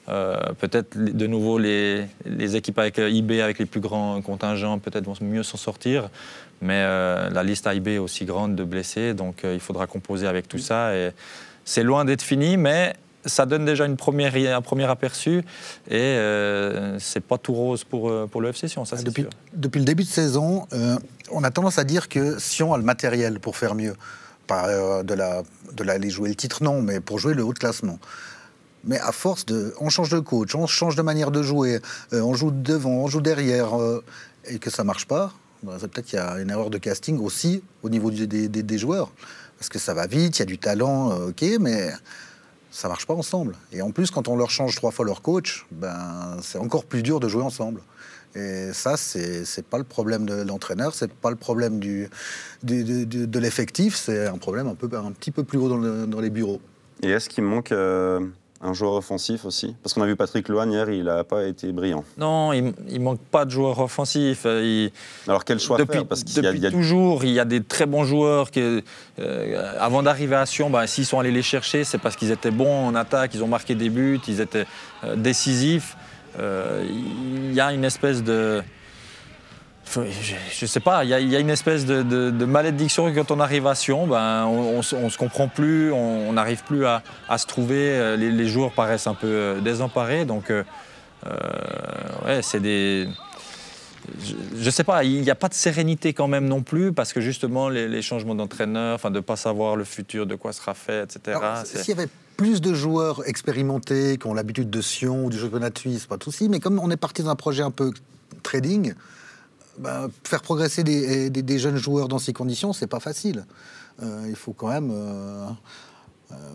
Peut-être de nouveau les équipes avec IB, avec les plus grands contingents, peut-être vont mieux s'en sortir. Mais la liste AIB est aussi grande de blessés, donc il faudra composer avec tout ça. Et c'est loin d'être fini, mais ça donne déjà un premier aperçu. Et c'est pas tout rose pour le FC Sion, ça c'est sûr. Depuis le début de saison, on a tendance à dire que Sion a le matériel pour faire mieux. Pas de aller jouer le titre, non, mais pour jouer le haut de classement. Mais à force on change de coach, on change de manière de jouer, on joue devant, on joue derrière, et que ça marche pas, c'est peut-être qu'il y a une erreur de casting aussi au niveau des joueurs. Parce que ça va vite, il y a du talent, ok, mais ça marche pas ensemble. Et en plus, quand on leur change 3 fois leur coach, c'est encore plus dur de jouer ensemble. Et ça, c'est pas le problème de l'entraîneur, c'est pas le problème de l'effectif, c'est un problème un petit peu plus haut dans les bureaux. Et est-ce qu'il manque un joueur offensif aussi? Parce qu'on a vu Patrick Lohan hier, il n'a pas été brillant. Non, il manque pas de joueurs offensifs. Alors quel choix faire? Parce depuis toujours, il y a des très bons joueurs qui, avant d'arriver à Sion, s'ils sont allés les chercher, c'est parce qu'ils étaient bons en attaque, ils ont marqué des buts, ils étaient décisifs. Il y a une espèce de... Je sais pas, il y a une espèce de malédiction quand on arrive à Sion, on se comprend plus, on n'arrive plus à se trouver, les joueurs paraissent un peu désemparés, donc c'est des... Je sais pas, il n'y a pas de sérénité quand même non plus, parce que justement les changements d'entraîneur, de ne pas savoir le futur, de quoi sera fait, etc. S'il y avait plus de joueurs expérimentés qui ont l'habitude de Sion ou du championnat de Suisse, pas de souci, mais comme on est parti d'un projet un peu trading, faire progresser des jeunes joueurs dans ces conditions, c'est pas facile. Il faut quand même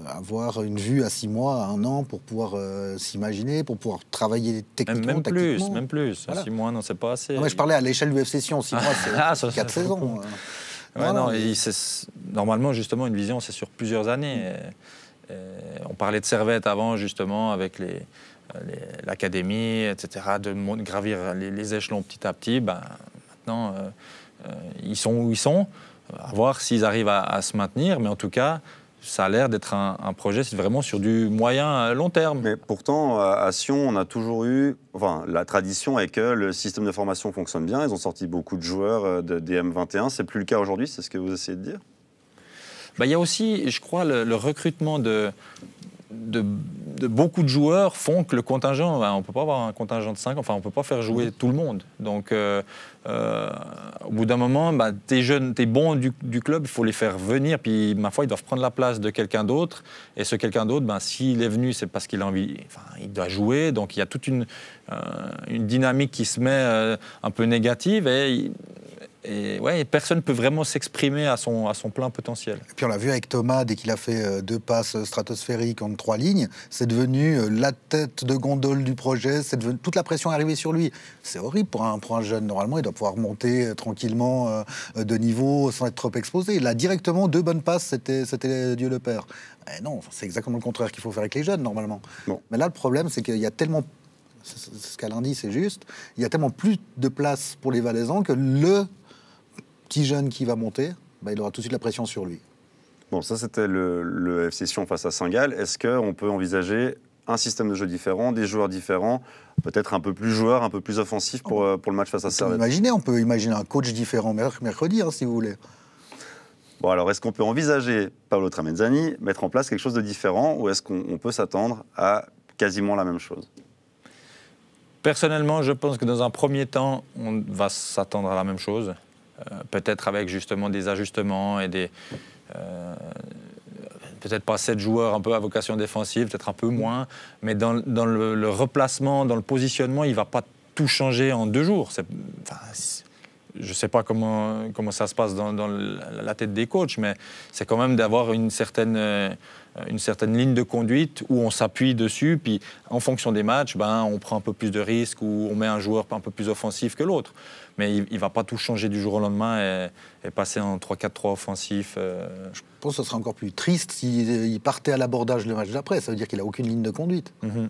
avoir une vue à 6 mois, à 1 an pour pouvoir s'imaginer, pour pouvoir travailler techniquement, tactiquement. Même plus. Voilà. 6 mois, non, c'est pas assez. Non, mais je parlais à l'échelle du FC Sion, 6 mois, c'est 4 saisons. Normalement, justement, une vision, c'est sur plusieurs années. On parlait de Servette avant, justement, avec l'académie, etc., de gravir les échelons petit à petit. Maintenant, ils sont où ils sont, à voir s'ils arrivent à se maintenir, mais en tout cas, ça a l'air d'être un projet, c'est vraiment sur du moyen long terme. Mais pourtant, à Sion, on a toujours eu... la tradition est que le système de formation fonctionne bien, ils ont sorti beaucoup de joueurs de DM21, c'est plus le cas aujourd'hui, c'est ce que vous essayez de dire? Il y a aussi, je crois, le recrutement de beaucoup de joueurs font que le contingent, on ne peut pas avoir un contingent de 5, on ne peut pas faire jouer tout le monde. Donc, au bout d'un moment, t'es jeune, t'es bon du club, il faut les faire venir, puis ma foi, ils doivent prendre la place de quelqu'un d'autre. Et ce quelqu'un d'autre, s'il est venu, c'est parce qu'il a envie, il doit jouer. Donc, il y a toute une dynamique qui se met un peu négative et personne ne peut vraiment s'exprimer à son plein potentiel. Et puis on l'a vu avec Thomas, dès qu'il a fait 2 passes stratosphériques en 3 lignes, c'est devenu la tête de gondole du projet, toute la pression est arrivée sur lui. C'est horrible pour un jeune. Normalement, il doit pouvoir monter tranquillement de niveau sans être trop exposé. Là, directement, 2 bonnes passes, c'était Dieu le Père. Et non, c'est exactement le contraire qu'il faut faire avec les jeunes, normalement. Bon. Mais là, le problème, c'est qu'il y a tellement... Ce qu'Alain dit, c'est juste. Il y a tellement plus de place pour les Valaisans que le petit jeune qui va monter, il aura tout de suite la pression sur lui. Bon, ça c'était le FC Sion face à Saint-Gall. Est-ce qu'on peut envisager un système de jeu différent, des joueurs différents, peut-être un peu plus joueurs, un peu plus offensifs pour le match face à Servette? On peut imaginer un coach différent mercredi, si vous voulez. Bon, alors est-ce qu'on peut envisager, Paolo Tramezzani, mettre en place quelque chose de différent, ou est-ce qu'on peut s'attendre à quasiment la même chose? Personnellement, je pense que dans un premier temps, on va s'attendre à la même chose. peut-être avec justement des ajustements et des... peut-être pas 7 joueurs un peu à vocation défensive, peut-être un peu moins, mais dans le replacement, dans le positionnement, il ne va pas tout changer en 2 jours. Je ne sais pas comment ça se passe dans la tête des coachs, mais c'est quand même d'avoir une certaine ligne de conduite où on s'appuie dessus, puis en fonction des matchs, on prend un peu plus de risques ou on met un joueur un peu plus offensif que l'autre. Mais il ne va pas tout changer du jour au lendemain et passer en 3-4-3 offensif. Je pense que ce serait encore plus triste s'il partait à l'abordage le match d'après. Ça veut dire qu'il n'a aucune ligne de conduite. Mm-hmm.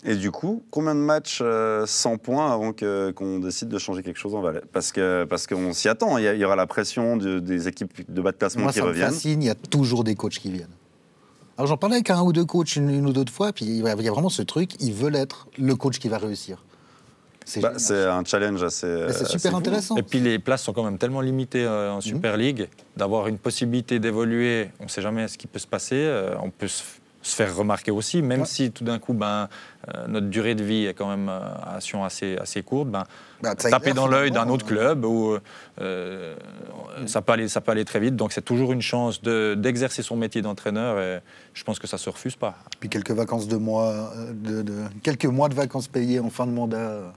Et du coup, combien de matchs sans points avant qu'on décide de changer quelque chose en Valais? Parce qu'on s'y attend, il y aura la pression des équipes de bas de classement qui reviennent. Moi, ça me fascine, il y a toujours des coachs qui viennent. Alors j'en parlais avec 1 ou 2 coachs une ou 2 fois, puis il y a vraiment ce truc, ils veulent être le coach qui va réussir. C'est un challenge assez c'est super intéressant. Et puis les places sont quand même tellement limitées en Super League, d'avoir une possibilité d'évoluer, on ne sait jamais ce qui peut se passer, on peut se faire remarquer aussi, même si tout d'un coup notre durée de vie est quand même assez courte, taper dans l'œil d'un autre club où ça peut aller très vite, donc c'est toujours une chance d'exercer son métier d'entraîneur et je pense que ça ne se refuse pas. Puis quelques vacances quelques mois de vacances payées en fin de mandat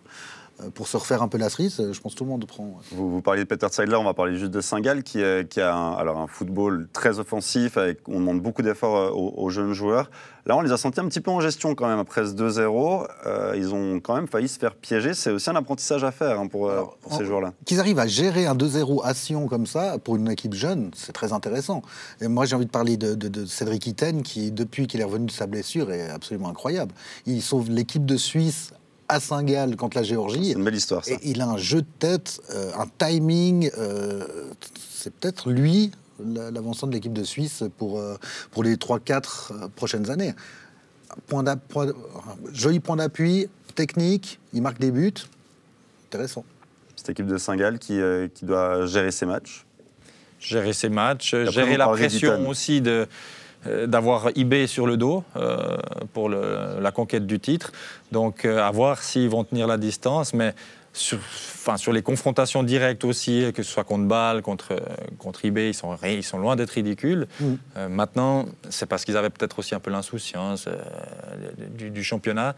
pour se refaire un peu la cerise, je pense que tout le monde prend. Vous parliez de Peter Zeidler, on va parler juste de Saint-Gall qui a un football très offensif, on demande beaucoup d'efforts aux jeunes joueurs. Là, on les a sentis un petit peu en gestion quand même, après ce 2-0. Ils ont quand même failli se faire piéger. C'est aussi un apprentissage à faire pour ces joueurs-là. Qu'ils arrivent à gérer un 2-0 à Sion comme ça, pour une équipe jeune, c'est très intéressant. Et moi, j'ai envie de parler de Cédric Itten, qui, depuis qu'il est revenu de sa blessure, est absolument incroyable. Il sauve l'équipe de Suisse à Saint-Gall contre la Géorgie. C'est une belle histoire, ça. Et il a un jeu de tête, un timing. C'est peut-être lui, l'avancement de l'équipe de Suisse pour les 3-4 prochaines années. Joli point d'appui, technique, il marque des buts. Intéressant. Cette équipe de Saint-Gall qui doit gérer ses matchs. Gérer la pression aussi d'avoir IB sur le dos pour la conquête du titre. Donc à voir s'ils vont tenir la distance, mais sur les confrontations directes aussi, que ce soit contre Bâle, contre IB, ils sont loin d'être ridicules. Maintenant, c'est parce qu'ils avaient peut-être aussi un peu l'insouciance du championnat.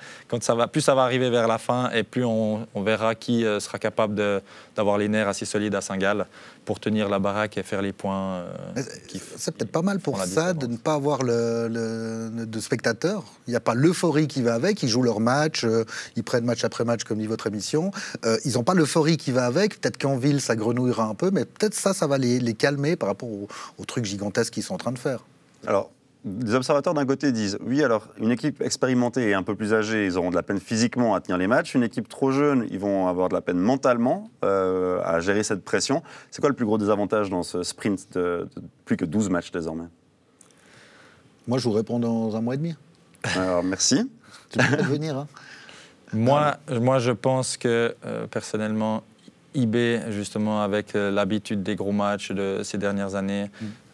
Plus ça va arriver vers la fin, et plus on verra qui sera capable d'avoir les nerfs assez solides à Saint-Gall pour tenir la baraque et faire les points. C'est peut-être pas mal pour ça de ne pas avoir de spectateurs. Il n'y a pas l'euphorie qui va avec. Ils jouent leur match, ils prennent match après match, comme dit votre émission. Ils n'ont pas l'euphorie qui va avec. Peut-être qu'en ville, ça grenouillera un peu, mais peut-être ça va les calmer par rapport aux trucs gigantesques qu'ils sont en train de faire. Alors, des observateurs d'un côté disent oui, alors une équipe expérimentée et un peu plus âgée, ils auront de la peine physiquement à tenir les matchs. Une équipe trop jeune, ils vont avoir de la peine mentalement à gérer cette pression. C'est quoi le plus gros désavantage dans ce sprint de plus que 12 matchs désormais? Moi, je vous réponds dans 1 mois et demi. Alors, merci. Tu peux pas venir, hein. Moi, je pense que, personnellement, IB, justement, avec l'habitude des gros matchs de ces dernières années,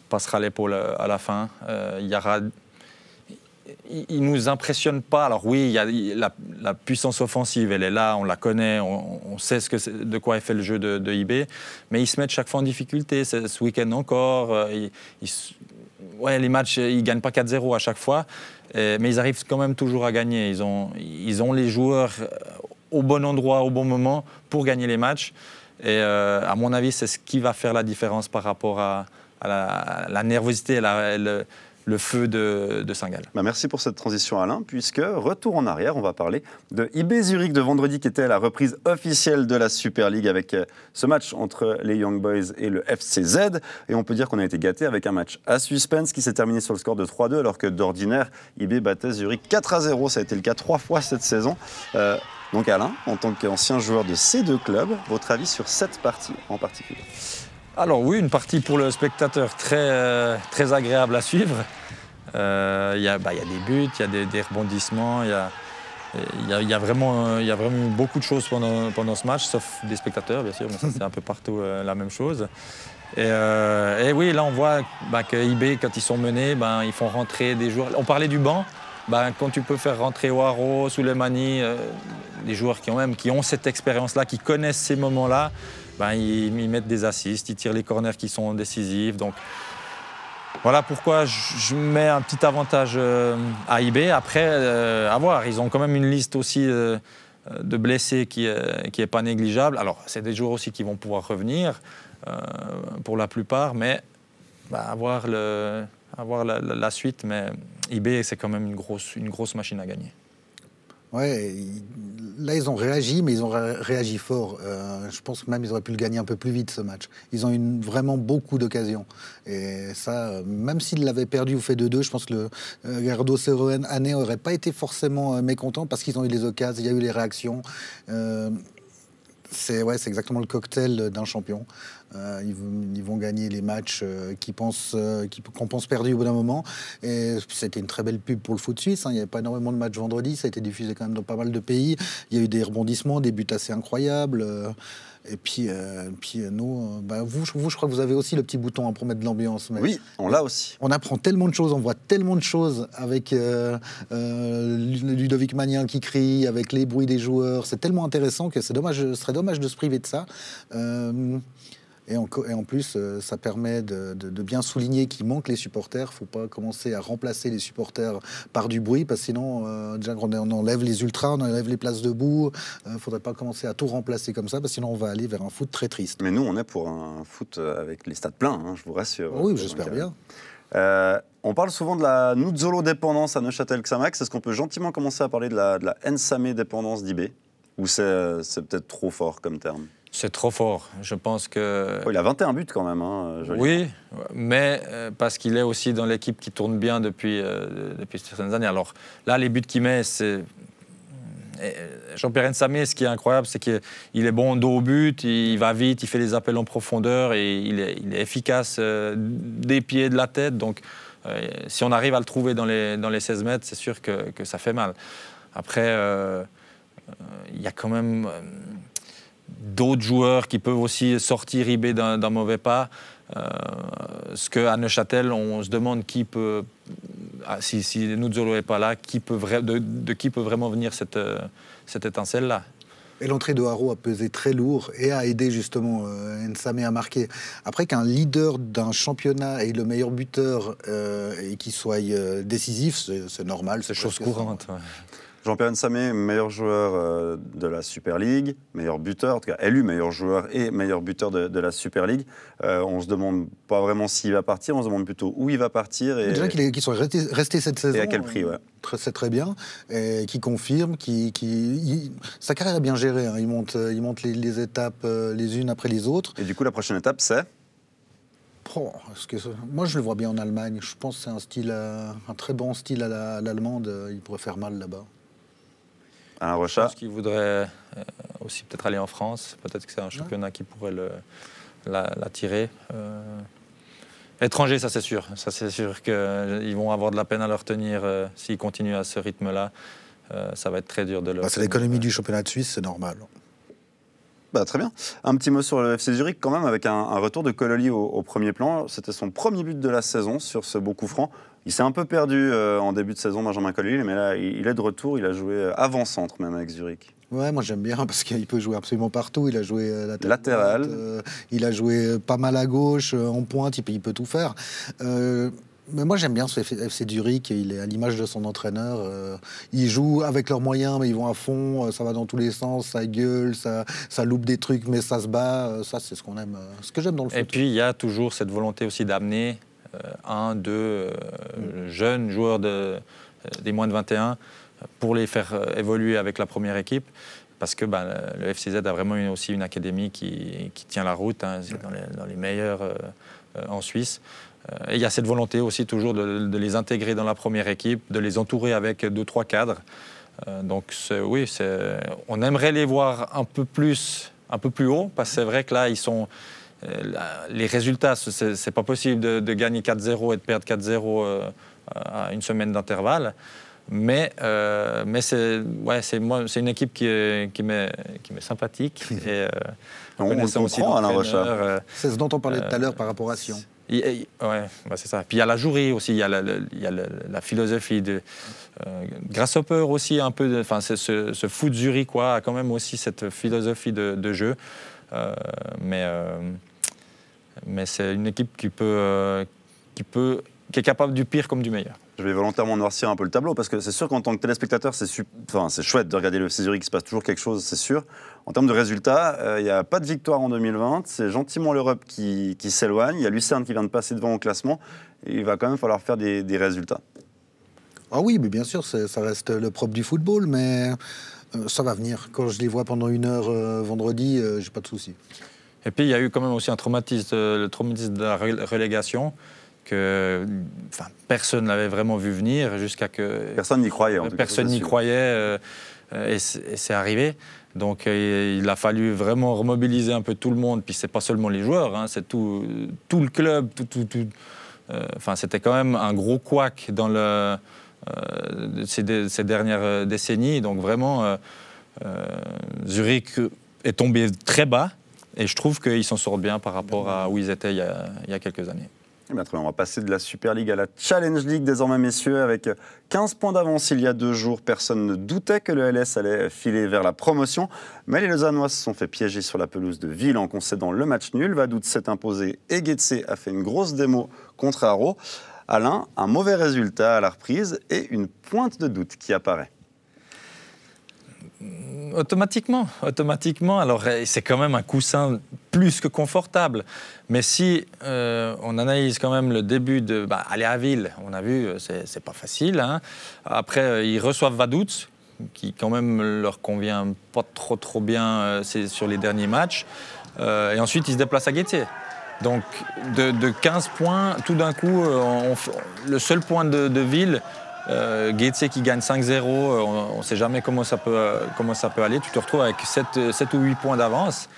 passera l'épaule à la fin. Il ne nous impressionne pas. Alors oui, il y a la puissance offensive, elle est là, on la connaît, on sait de quoi est fait le jeu de IB, mais ils se mettent chaque fois en difficulté. Ce week-end encore, les matchs, ils ne gagnent pas 4-0 à chaque fois, mais ils arrivent quand même toujours à gagner. Ils ont les joueurs au bon endroit, au bon moment pour gagner les matchs. Et à mon avis, c'est ce qui va faire la différence par rapport à la nervosité et le feu de Saint-Gall. Merci pour cette transition, Alain, puisque, retour en arrière, on va parler de IB Zurich de vendredi, qui était la reprise officielle de la Super League avec ce match entre les Young Boys et le FCZ. Et on peut dire qu'on a été gâtés avec un match à suspense qui s'est terminé sur le score de 3-2, alors que d'ordinaire, IB battait Zurich 4-0. Ça a été le cas 3 fois cette saison. Donc Alain, en tant qu'ancien joueur de ces 2 clubs, votre avis sur cette partie en particulier? Alors oui, une partie pour le spectateur très, très agréable à suivre. Il y a des buts, il y a des rebondissements, il y a vraiment eu beaucoup de choses pendant ce match, sauf des spectateurs, bien sûr, mais ça c'est un peu partout la même chose. Et oui, là on voit que IB, quand ils sont menés, ils font rentrer des joueurs. On parlait du banc. Quand tu peux faire rentrer Ouaro, Souleymani, des joueurs qui ont cette expérience-là, qui connaissent ces moments-là, ils mettent des assists, ils tirent les corners qui sont décisifs. Donc voilà pourquoi je mets un petit avantage à IB. Après, à voir, ils ont quand même une liste aussi de blessés qui est pas négligeable. Alors, c'est des joueurs aussi qui vont pouvoir revenir pour la plupart, mais à voir la suite. Mais IB, c'est quand même une grosse machine à gagner. Ouais, là ils ont réagi, mais ils ont réagi fort. Je pense que même ils auraient pu le gagner un peu plus vite ce match. Ils ont eu vraiment beaucoup d'occasions. Et ça, même s'ils l'avaient perdu ou fait 2-2, je pense que le Gerardo Seoane n'aurait pas été forcément mécontent parce qu'ils ont eu les occasions, il y a eu les réactions. C'est exactement le cocktail d'un champion. Ils vont gagner les matchs qu'on pense perdus au bout d'un moment. Et c'était une très belle pub pour le foot suisse. Il n'y avait pas énormément de matchs vendredi. Ça a été diffusé quand même dans pas mal de pays. Il y a eu des rebondissements, des buts assez incroyables. Et puis nous, vous, je crois que vous avez aussi le petit bouton pour mettre de l'ambiance. Mais oui, on l'a aussi. On apprend tellement de choses, on voit tellement de choses avec Ludovic Magnin qui crie, avec les bruits des joueurs. C'est tellement intéressant que ce serait dommage de se priver de ça. Et en plus, ça permet de bien souligner qu'il manque les supporters. Il ne faut pas commencer à remplacer les supporters par du bruit, parce que sinon, déjà, on enlève les ultras, on enlève les places debout. Il ne faudrait pas commencer à tout remplacer comme ça, parce que sinon, on va aller vers un foot très triste. Mais nous, on est pour un foot avec les stades pleins, je vous rassure. Oui, j'espère bien. On parle souvent de la Nuzzolo-dépendance à Neuchâtel-Xamax. Est-ce qu'on peut gentiment commencer à parler de la Nsame-dépendance d'IB? Ou c'est peut-être trop fort comme terme? C'est trop fort. Je pense que... il a 21 buts quand même. Oui, mais parce qu'il est aussi dans l'équipe qui tourne bien depuis certaines années. Alors là, les buts qu'il met, c'est... Jean-Pierre Nsame, ce qui est incroyable, c'est qu'il est bon dos au but, il va vite, il fait les appels en profondeur et il est efficace des pieds, de la tête. Donc si on arrive à le trouver dans les 16 mètres, c'est sûr que ça fait mal. Après, il y a quand même... d'autres joueurs qui peuvent aussi sortir IB d'un mauvais pas. Ce qu'à Neuchâtel, on se demande qui peut, si Nuzzolo n'est pas là, de qui peut vraiment venir cette étincelle-là. Et l'entrée de Haro a pesé très lourd et a aidé justement Nsame à marquer. Après qu'un leader d'un championnat ait le meilleur buteur et qu'il soit décisif, c'est normal. C'est chose courante. Ouais. Jean-Pierre Nsame, meilleur joueur de la Super League, meilleur buteur, en tout cas élu meilleur joueur et meilleur buteur de la Super League. On ne se demande pas vraiment s'il va partir, on se demande plutôt où il va partir. Et déjà qu'ils sont restés cette saison. Et à quel prix, ouais. C'est très bien, et qui confirme, sa carrière est bien gérée. Il monte les étapes les unes après les autres. Et du coup, la prochaine étape, c'est moi, je le vois bien en Allemagne. Je pense que c'est un très bon style à l'allemande. Il pourrait faire mal là-bas. Un Rocha. Je pense qu'il voudrait aussi peut-être aller en France. Peut-être que c'est un championnat qui pourrait l'attirer. Étranger, ça c'est sûr. Ça c'est sûr qu'ils vont avoir de la peine à le retenir s'ils continuent à ce rythme-là. Ça va être très dur de le... c'est l'économie du championnat de Suisse, c'est normal. Très bien. Un petit mot sur le FC Zurich quand même, avec un retour de Kololi au premier plan. C'était son premier but de la saison sur ce beau coup franc. Il s'est un peu perdu en début de saison, Benjamin Kololi, mais là, il est de retour. Il a joué avant-centre même avec Zurich. Ouais, moi j'aime bien parce qu'il peut jouer absolument partout. Il a joué latéral. Il a joué pas mal à gauche, en pointe, il peut tout faire. Mais moi j'aime bien ce FC Zurich, il est à l'image de son entraîneur. Ils jouent avec leurs moyens, mais ils vont à fond, ça va dans tous les sens, ça gueule, ça loupe des trucs, mais ça se bat. Ça c'est ce qu'on aime, ce que j'aime dans le foot. Et puis il y a toujours cette volonté aussi d'amener deux jeunes joueurs des moins de 21 pour les faire évoluer avec la première équipe. Parce que le FCZ a vraiment aussi une académie qui tient la route, c'est dans les meilleurs en Suisse. Et il y a cette volonté aussi toujours de les intégrer dans la première équipe, de les entourer avec 2-3 cadres. Donc oui, on aimerait les voir un peu plus haut, parce que c'est vrai que là, ils sont... les résultats, c'est pas possible de gagner 4-0 et de perdre 4-0 à une semaine d'intervalle. Mais c'est une équipe qui m'est sympathique. Et, on comprend, Alain Rocha. C'est ce dont on parlait tout à l'heure par rapport à Sion. C'est ça. Puis il y a la jouerie aussi, il y a la philosophie de Grasshopper aussi un peu. Ce foot zurichois a quand même aussi cette philosophie de jeu. Mais c'est une équipe qui est capable du pire comme du meilleur. Je vais volontairement noircir un peu le tableau parce que c'est sûr qu'en tant que téléspectateur, c'est chouette de regarder le FC Zurich, il se passe toujours quelque chose, c'est sûr. En termes de résultats, il n'y a pas de victoire en 2020, c'est gentiment l'Europe qui s'éloigne. Il y a Lucerne qui vient de passer devant au classement et il va quand même falloir faire des résultats. Ah oui, mais bien sûr, ça reste le propre du football, mais ça va venir. Quand je les vois pendant 1 heure vendredi, j'ai pas de soucis. Et puis il y a eu quand même aussi un traumatisme, le traumatisme de la relégation. Que personne n'avait vraiment vu venir jusqu'à que... Personne n'y croyait, en tout cas. Personne n'y croyait et c'est arrivé. Donc il a fallu vraiment remobiliser un peu tout le monde. Puis c'est pas seulement les joueurs, hein, c'est tout le club. C'était quand même un gros couac dans ces dernières décennies. Donc vraiment, Zurich est tombé très bas. Et je trouve qu'ils s'en sortent bien par rapport à où ils étaient il y a quelques années. Eh bien, très bien. On va passer de la Super League à la Challenge League désormais, messieurs, avec 15 points d'avance il y a 2 jours. Personne ne doutait que le LS allait filer vers la promotion, mais les Lausannois se sont fait piéger sur la pelouse de Ville en concédant le match nul. Vaduz s'est imposé et Getse a fait une grosse démo contre Haro. Alain, un mauvais résultat à la reprise et une pointe de doute qui apparaît. Automatiquement. Alors c'est quand même un coussin plus que confortable. Mais si on analyse quand même le début de aller à Ville, on a vu, c'est pas facile. Hein. Après, ils reçoivent Vaduz, qui quand même leur convient pas trop bien sur les derniers matchs. Et ensuite, ils se déplacent à Getse. Donc de 15 points, tout d'un coup, le seul point de Ville. Getse qui gagne 5-0, on ne sait jamais comment ça peut aller. Tu te retrouves avec 7 ou 8 points d'avance.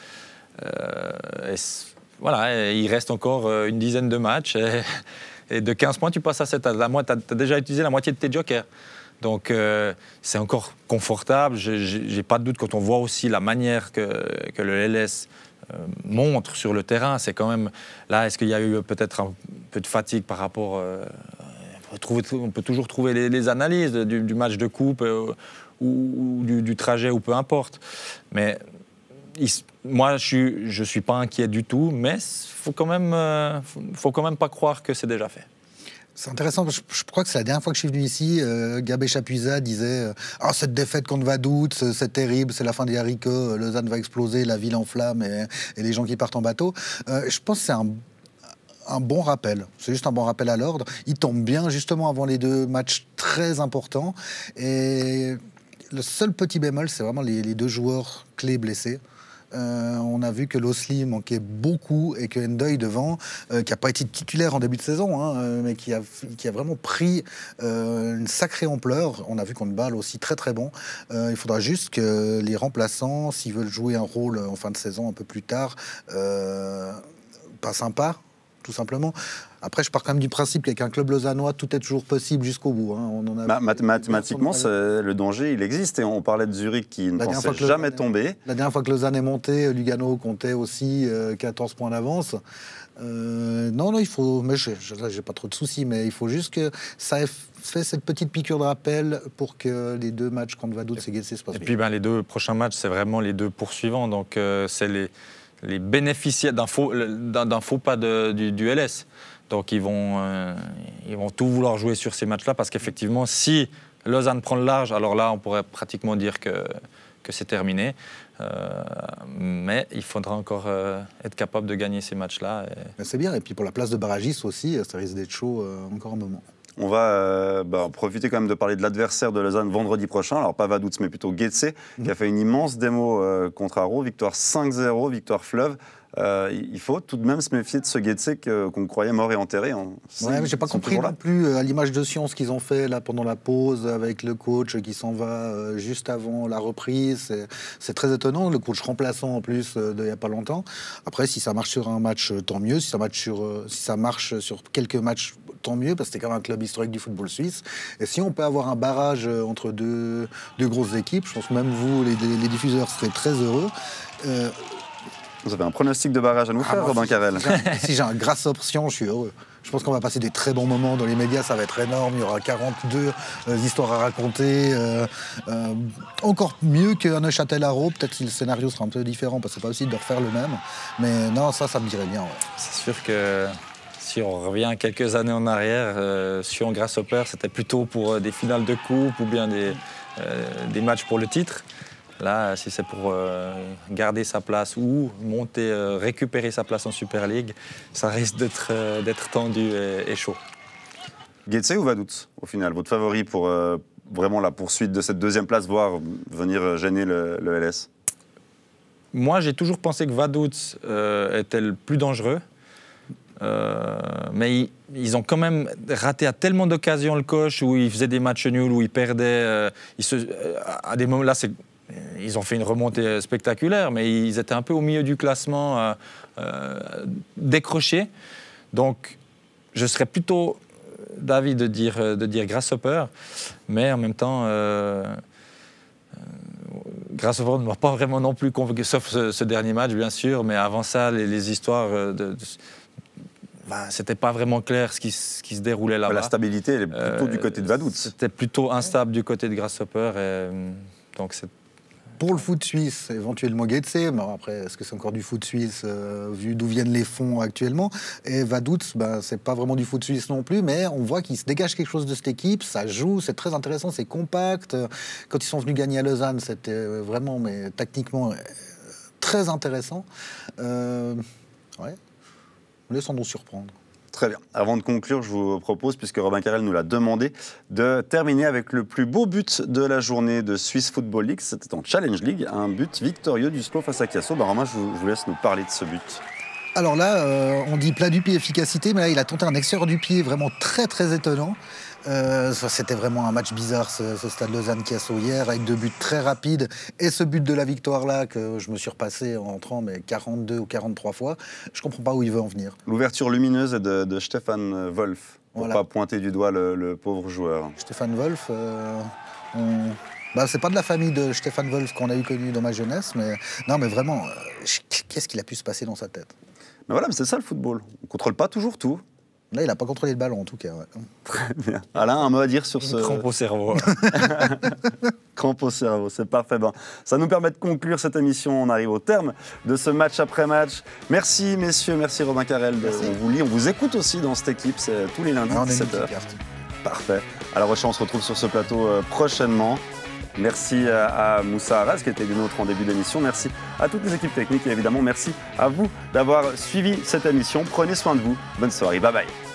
Il reste encore une dizaine de matchs. Et de 15 points, tu passes à 7. Tu as déjà utilisé la moitié de tes jokers. Donc c'est encore confortable. J'ai pas de doute quand on voit aussi la manière que le LS montre sur le terrain. C'est quand même... Là, est-ce qu'il y a eu peut-être un peu de fatigue par rapport... On peut toujours trouver les analyses du match de coupe ou du trajet ou peu importe. Mais moi, je suis pas inquiet du tout, mais faut quand même pas croire que c'est déjà fait. C'est intéressant, je crois que c'est la dernière fois que je suis venu ici, Gabé Chapuisat disait cette défaite contre Vaduz, c'est terrible, c'est la fin des haricots, Lausanne va exploser, la ville en flammes et les gens qui partent en bateau. Je pense que c'est un bon rappel, c'est juste un bon rappel à l'ordre. Il tombe bien justement avant les 2 matchs très importants. Et le seul petit bémol, c'est vraiment les 2 joueurs clés blessés. On a vu que Losli manquait beaucoup et que Ndeuil devant, qui n'a pas été titulaire en début de saison, hein, mais qui a vraiment pris une sacrée ampleur. On a vu contre Bâle aussi très très bon. Il faudra juste que les remplaçants, s'ils veulent jouer un rôle en fin de saison un peu plus tard, pas sympa, tout simplement. Après, je pars quand même du principe qu'avec un club lausannois, tout est toujours possible jusqu'au bout. Hein. On en a mathématiquement, le danger, il existe. Et on parlait de Zurich qui ne pensait jamais tomber. La dernière fois que Lausanne est montée, Lugano comptait aussi 14 points d'avance. Non, il faut... Mais j'ai pas trop de soucis, mais il faut juste que ça ait fait cette petite piqûre de rappel pour que les 2 matchs contre Vaduz et Getse se passent bien. Et puis, les 2 prochains matchs, c'est vraiment les 2 poursuivants. Donc, c'est les bénéficiaires d'un faux pas du LS. Donc ils vont tout vouloir jouer sur ces matchs-là parce qu'effectivement, si Lausanne prend le large, alors là, on pourrait pratiquement dire que c'est terminé. Mais il faudra encore être capable de gagner ces matchs-là. C'est bien. Et puis pour la place de barragiste aussi, ça risque d'être chaud encore un moment. On va profiter quand même de parler de l'adversaire de Lausanne vendredi prochain. Alors pas Vaduz, mais plutôt Getse, qui a fait une immense démo contre Haro. Victoire 5-0, victoire fleuve. Il faut tout de même se méfier de ce Getse qu'on croyait mort et enterré. Hein. Ouais, mais j'ai pas compris non plus à l'image de Sion ce qu'ils ont fait là pendant la pause avec le coach qui s'en va juste avant la reprise. C'est très étonnant. Le coach remplaçant en plus d'il y a pas longtemps. Après, si ça marche sur un match, tant mieux. Si ça marche sur quelques matchs, tant mieux, parce que c'était quand même un club historique du football suisse. Et si on peut avoir un barrage entre deux grosses équipes, je pense que même vous, les diffuseurs, serez très heureux. Vous avez un pronostic de barrage à nous faire, Robin Carrel? Si j'ai un grasse option, je suis heureux. Je pense qu'on va passer des très bons moments dans les médias, ça va être énorme. Il y aura 42 histoires à raconter. Encore mieux qu'un Neuchâtel-Haro. Peut-être que le scénario sera un peu différent parce que c'est pas possible de refaire le même. Mais non, ça me dirait bien. Ouais. C'est sûr que si on revient quelques années en arrière, Sion-Grasshopper, c'était plutôt pour des finales de coupe ou bien des matchs pour le titre. Là, si c'est pour garder sa place ou monter, récupérer sa place en Super League, ça risque d'être tendu et chaud. Getse ou Vaduz, au final, votre favori pour vraiment la poursuite de cette deuxième place, voire venir gêner le LS? Moi, j'ai toujours pensé que Vaduz était le plus dangereux. Mais ils ont quand même raté à tellement d'occasions le coach où ils faisaient des matchs nuls, où ils perdaient. À des moments là, ils ont fait une remontée spectaculaire, mais ils étaient un peu au milieu du classement, décrochés. Donc, je serais plutôt d'avis de dire Grasshopper, mais en même temps, Grasshopper ne m'a pas vraiment non plus convaincu, sauf ce dernier match, bien sûr, mais avant ça, les histoires c'était pas vraiment clair ce qui se déroulait là-bas. La stabilité, elle est plutôt du côté de Vaduz. C'était plutôt instable du côté de Grasshopper. Donc pour le foot suisse, éventuellement Getse, mais après, est-ce que c'est encore du foot suisse, vu d'où viennent les fonds actuellement? Et Vaduz, c'est pas vraiment du foot suisse non plus, mais on voit qu'il se dégage quelque chose de cette équipe, ça joue, c'est très intéressant, c'est compact. Quand ils sont venus gagner à Lausanne, c'était vraiment, mais tactiquement, très intéressant. Ouais. Laissons-nous surprendre. Très bien. Avant de conclure, je vous propose, puisque Robin Carrel nous l'a demandé, de terminer avec le plus beau but de la journée de Swiss Football League. C'était en Challenge League, un but victorieux du SLO face à Chiasso. Romain, je vous laisse nous parler de ce but. Alors là, on dit plat du pied, efficacité, mais là, il a tenté un extérieur du pied vraiment très, très étonnant. C'était vraiment un match bizarre, ce Stade Lausanne-Chiasso hier, avec 2 buts très rapides. Et ce but de la victoire-là, que je me suis repassé en entrant, mais 42 ou 43 fois, je ne comprends pas où il veut en venir. L'ouverture lumineuse est de Stefan Wolf, pour ne voilà. pas pointer du doigt le pauvre joueur. Stefan Wolf, c'est pas de la famille de Stefan Wolf qu'on a eu connu dans ma jeunesse, mais non, mais vraiment, qu'est-ce qu'il a pu se passer dans sa tête? Mais voilà, mais c'est ça le football. On ne contrôle pas toujours tout. Là, il n'a pas contrôlé le ballon, en tout cas. Ouais. Très bien. Alain, un mot à dire sur ce... Crampe au cerveau. Crampe au cerveau, c'est parfait. Ben, ça nous permet de conclure cette émission. On arrive au terme de ce match après match. Merci, messieurs. Merci, Robin Carrel. On vous lit, on vous écoute aussi dans cette équipe. C'est tous les lundis, 17h. Parfait. Alors, on se retrouve sur ce plateau prochainement. Merci à Moussa Arras qui était de notre en début d'émission. Merci à toutes les équipes techniques et évidemment merci à vous d'avoir suivi cette émission. Prenez soin de vous. Bonne soirée. Bye bye.